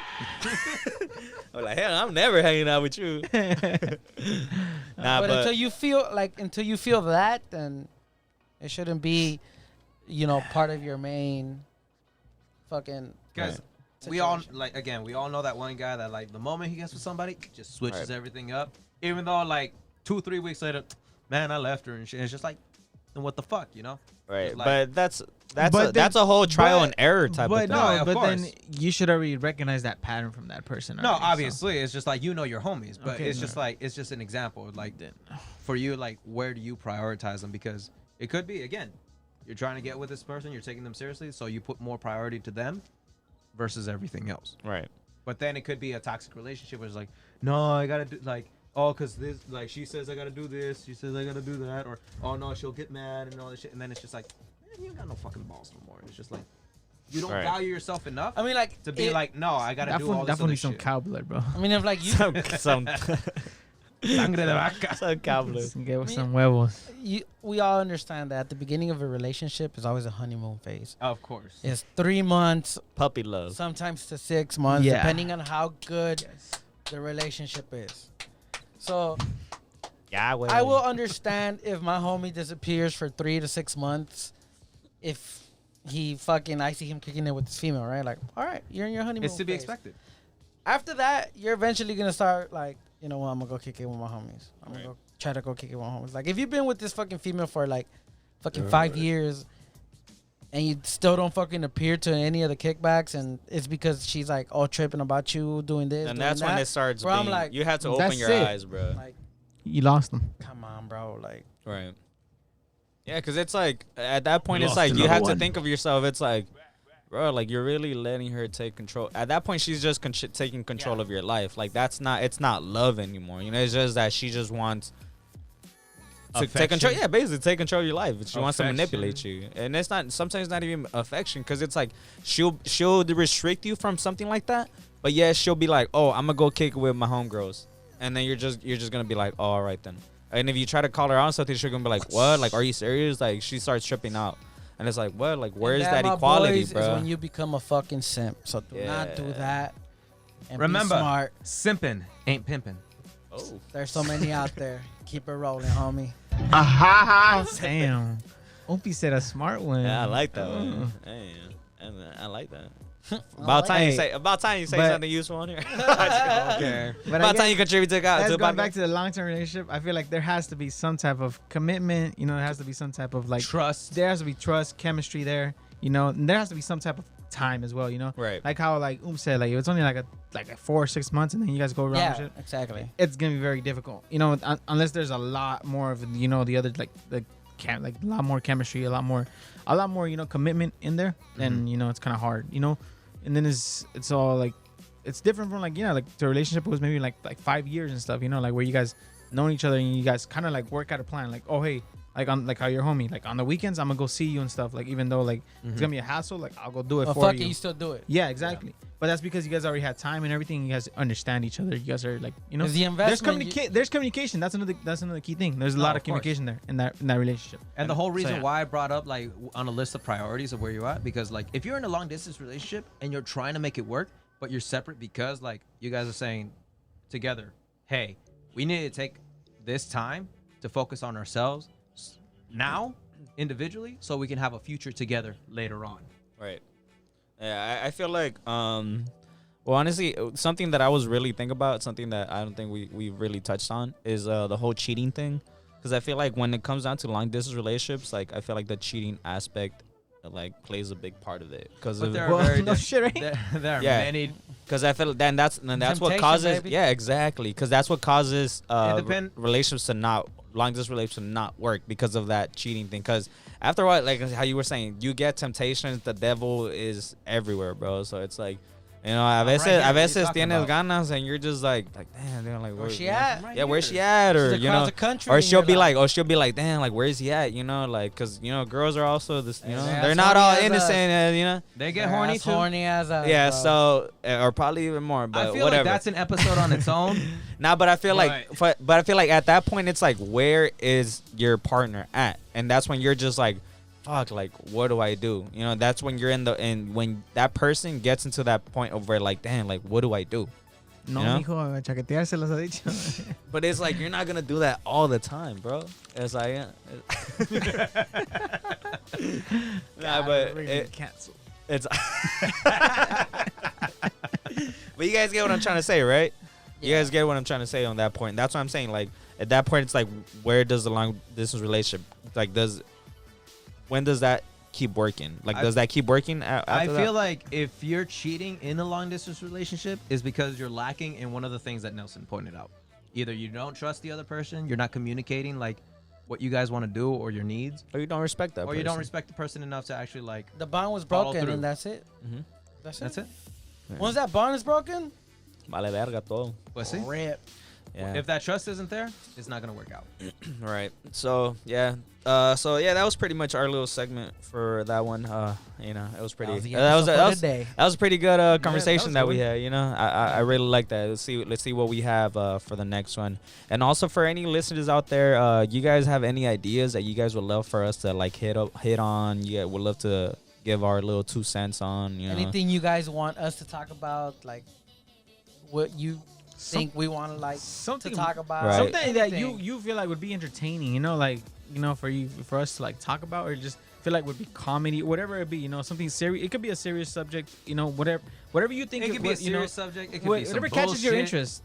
I'm like, hell, I'm never hanging out with you. Nah, But but until you feel that, then it shouldn't be, part of your main fucking. Guys, we all know that one guy that, like, the moment he gets with somebody, just switches Right. everything up. Even though, like, 2-3 weeks later, man, I left her and shit. It's just like, then what the fuck, right, It's like- but that's But that's a whole trial and error type of But thing. no, of but course. then you should already recognize that pattern from that person. No, already, so. obviously, it's just like, your homies, but Okay, it's no. just like, it's just an example. Like, for you, like, where do you prioritize them? Because it could be, again, you're trying to get with this person, you're taking them seriously, so you put more priority to them versus everything else. Right. But then it could be a toxic relationship where it's like, no, I gotta do, like, oh, because this, like, she says I gotta do this, she says I gotta do that, or, oh, no, she'll get mad and all this shit. And then it's just like, man, you ain't got no fucking balls no more. It's just like, you don't Right. value yourself enough I mean, like to be like, no, I gotta do all this Definitely other some shit. cow blood, bro. I mean, if like you, Some Sangre de vaca. some cowboy. Get with some huevos. we all understand that at the beginning of a relationship is always a honeymoon phase. Of course. It's 3 months, Puppy love. sometimes to 6 months, Yeah. depending on how good the relationship is. So Yeah, well. I will understand if my homie disappears for 3 to 6 months. If I see him kicking it with this female, right? Like, all right, you're in your honeymoon. It's to be phase. expected. After that, you're eventually gonna start like, you know what? I'm gonna go kick it with my homies. I'm Right. gonna go try to go kick it with my homies. Like, if you've been with this fucking female for like fucking 5 years and you still don't fucking appear to any of the kickbacks, and it's because she's like all tripping about you doing this, And doing that's when that, it starts bro, I'm being, like, you have to open that's your it. eyes, bro. like, You lost them. come on, bro. Like, Right. Yeah, because it's like, at that point, it's Lost like, you another have to one. think of yourself. It's like, bro, like, you're really letting her take control. At that point, she's just taking control of your life. Like, it's not love anymore. It's just that she just wants to take control. Affection. Yeah, basically take control of your life. She wants to Affection. manipulate you. And it's not, sometimes not even affection, because it's like, she'll restrict you from something like that. But yeah, she'll be like, oh, I'm going to go kick it with my homegirls. And then you're just going to be like, oh, all right then. And if you try to call her on something, she's going to be like, what? Like, are you serious? Like, she starts tripping out. And it's like, what? Like, where's that my equality, boys, bro? is when you become a fucking simp. So do not do Yeah. that. And Remember, be smart. simping ain't pimping. Oh. There's so many out there. Keep it rolling, homie. Damn. Opie said a smart one. Yeah, I like that one. Mm. Hey, I like that. About About Hey, time you say but- something useful on here. Okay. But About time you contribute to That's the going podcast. back to the long-term relationship. I feel like there has to be some type of commitment. There has to be some type of like Trust. There has to be trust, chemistry there. And there has to be some type of time as well. Right. Like how said, like it's only like a 4 or 6 months, and then you guys go around and Yeah, shit. exactly. It's gonna be very difficult. Unless there's a lot more of the other like a lot more chemistry, a lot more commitment in there. Then it's kind of hard. And then it's all like it's different from like the relationship was maybe like 5 years and stuff. Like where you guys knowing each other and you guys kind of like work out a plan. Like, oh hey, like on like how your homie, like on the weekends I'm gonna go see you and stuff. Like even though like it's gonna be a hassle, like I'll go do it But for fuck you. it, you still do it. Yeah, exactly. But that's because you guys already had time and everything. You guys understand each other. You guys are like, Is the investment there's communication. That's another key thing. There's a No, lot of of course. communication there in that relationship. And the whole reason yeah. why I brought up like on a list of priorities of where you're at, because like if you're in a long distance relationship and you're trying to make it work, but you're separate because like you guys are saying together, hey, we need to take this time to focus on ourselves now individually so we can have a future together later on. Right. Yeah, I feel like, well, honestly, something that I was really thinking about, something that I don't think we really touched on is the whole cheating thing. Because I feel like when it comes down to long distance relationships, like I feel like the cheating aspect like plays a big part of it. Because But there Well, are very no shit, right? there are Yeah. many. Because I feel that's what Temptation, causes. baby. Yeah, exactly. Because that's what causes depend- relationships to not long distance relationships to not work because of that cheating thing. Because after a while, like how you were saying, you get temptations. The devil is everywhere, bro. So it's like, you know, a right veces, here, a what are you veces talking tienes about? ganas, and you're just like damn, dude, like Where's she you know? at? Right Yeah, where's here. she at? Or She's you across know, the country or and she'll you're be like, damn, like where's he at? You know, like, cause you know, girls are also this, you know, Yeah, they're as not horny all as us. innocent, you know. They get horny As too. horny as us, Yeah, bro. so or probably even more, I but feel whatever. like that's an episode on its own. Nah, but I feel like, Right. but I feel like at that point, it's like, where is your partner at? And that's when you're just like, fuck, like, what do I do? You know, that's when you're and when that person gets into that point of where, like, damn, like, what do I do? No, You know? mijo, a chaquetear se los ha dicho. But it's like, you're not gonna do that all the time, bro. It's like, nah, but cancel. it's. But you guys get what I'm trying to say, right? You guys get what I'm trying to say on that point. That's what I'm saying. Like, at that point, it's like, where does the long distance relationship, like, when does that keep working? Like, does that keep working after I that? feel like if you're cheating in a long distance relationship, is because you're lacking in one of the things that Nelson pointed out. Either you don't trust the other person, you're not communicating like what you guys want to do or your needs, Or you don't respect that or person. you don't respect the person enough to actually like. The bond was Follow broken, through. and that's it. Mhm. That's it. it. Once that bond is broken, Vale verga todo. But see, rip. Yeah. if that trust isn't there, it's not gonna work out. Right. So yeah. That was pretty much our little segment for that one. You know, it was pretty. That was a pretty good conversation that we had. You know, I really like that. Let's see what we have for the next one. And also for any listeners out there, you guys have any ideas that you guys would love for us to like hit on? You would love to give our little 2 cents on. You know, Anything you guys want us to talk about, like what you think we want to like something to talk about, Right. Something that anything. you feel like would be entertaining, you know, like, you know, for us to like talk about, or just feel like would be comedy, whatever it be, you know, something serious. It could be a serious subject, you know, whatever you think It could be a you know, serious subject. It could be some whatever catches your bullshit. interest.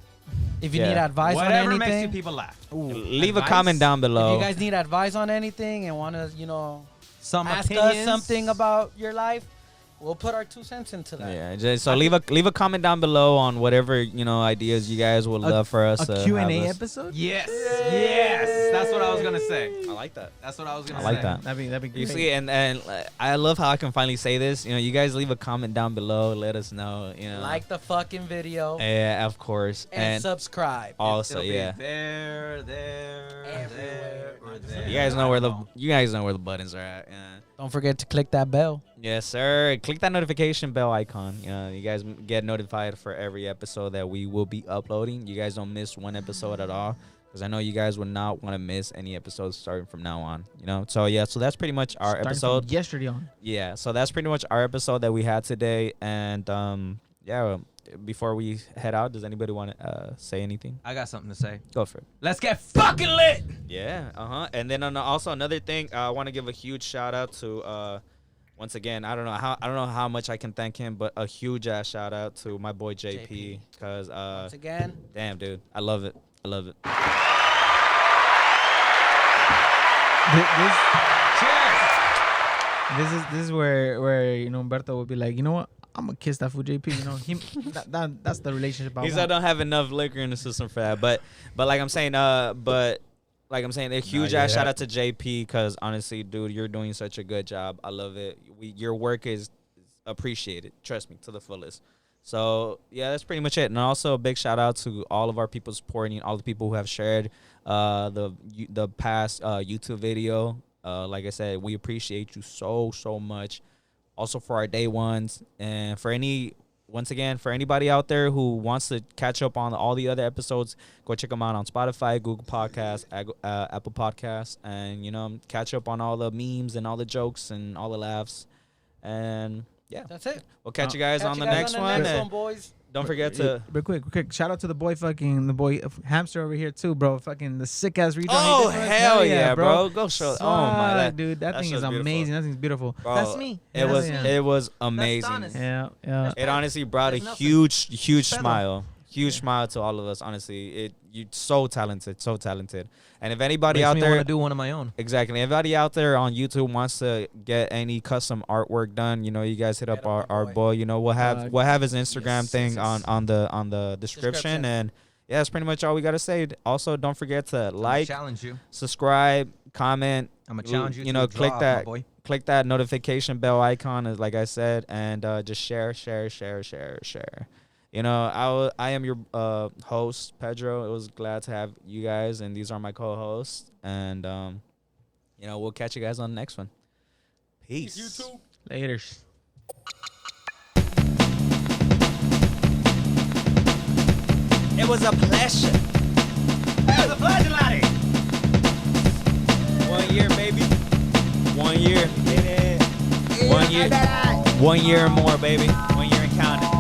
If you Yeah. need advice Whatever on makes you anything, people laugh. leave a advice? comment down below. if you guys need advice on anything and want to, you know, Some ask opinions. us something about your life, we'll put our 2 cents into that. Yeah, so leave a comment down below on whatever, you know, ideas you guys would love for us. A to Q&A have us. episode? Yes. Yes. That's what I was gonna say. I like that. That's what I was gonna I say. like that. That'd be great. You see, and I love how I can finally say this. You know, you guys leave a comment down below. Let us know. You know, Like the fucking video yeah, of course, and subscribe. also, It'll be yeah, there, Everywhere. or there. you guys know where the buttons are at. Yeah. Don't forget to click that bell. Yes, sir. Click that notification bell icon. You guys get notified for every episode that we will be uploading. You guys don't miss one episode at all, because I know you guys would not want to miss any episodes starting from now on. You know, so yeah, so that's pretty much our Starting episode. from yesterday on. Yeah, so that's pretty much our episode that we had today. And yeah, before we head out, does anybody want to say anything? I got something to say. Go for it. Let's get fucking lit. Yeah, And then also another thing, I want to give a huge shout out to once again, I don't know how much I can thank him, but a huge ass shout out to my boy JP, because Once again, damn dude, I love it. This is where you know Humberto would be like, you know what, I'm gonna kiss that fool JP. You know, that's the relationship. He said I don't have enough liquor in the system for that, but like I'm saying, a huge ass shout out to JP, because honestly, dude, you're doing such a good job. I love it. Your work is appreciated. Trust me, to the fullest. So yeah, that's pretty much it. And also a big shout out to all of our people supporting, all the people who have shared the past YouTube video. Like I said, we appreciate you so much. Also for our day ones, and for anybody out there who wants to catch up on all the other episodes, go check them out on Spotify, Google Podcasts, Apple Podcasts, and you know, catch up on all the memes and all the jokes and all the laughs. And yeah, that's it. we'll catch you guys Catch on you the guys next on the one. next And one, boys. don't forget to. real quick. Shout out to the boy hamster over here too, bro. Fucking the sick ass rejoin. Oh he did for us. hell yeah, bro! Go show. Oh my, Swag, dude, that thing show's is beautiful. amazing. That thing's beautiful. Bro, That's me. It Hell yeah. was amazing. Adonis. Yeah. It honestly brought a There's nothing. huge Pedro. smile. Huge smile to all of us. Honestly, you so talented, so talented. And if anybody Makes out me there want to do one of my own. Exactly. Anybody out there on YouTube wants to get any custom artwork done, you guys hit up our boy. We'll have his Instagram thing on the description. And yeah, that's pretty much all we gotta say. Also, don't forget to like, challenge you, subscribe, comment. I'm gonna challenge you. Click to that. my boy. Click that notification bell icon, like I said, and just share. I am your host, Pedro. It was glad to have you guys, and these are my co-hosts. And we'll catch you guys on the next one. Peace. YouTube. Later. It was a pleasure. It was a pleasure, laddie. 1 year, baby. 1 year. 1 year. 1 year or more, baby. 1 year and counting.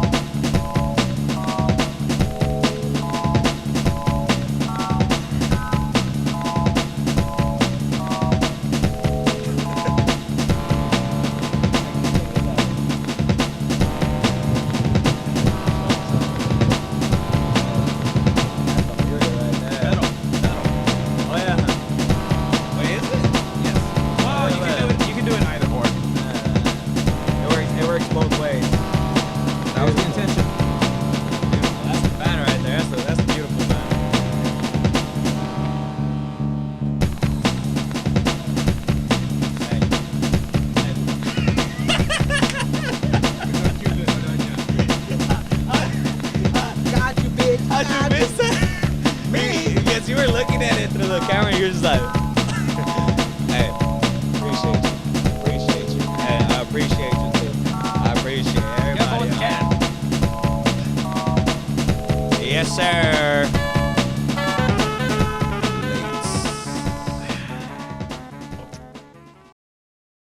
You were looking at it through the camera and you're just like, hey, appreciate you. Hey, I appreciate you too. I appreciate everybody. Yes, sir.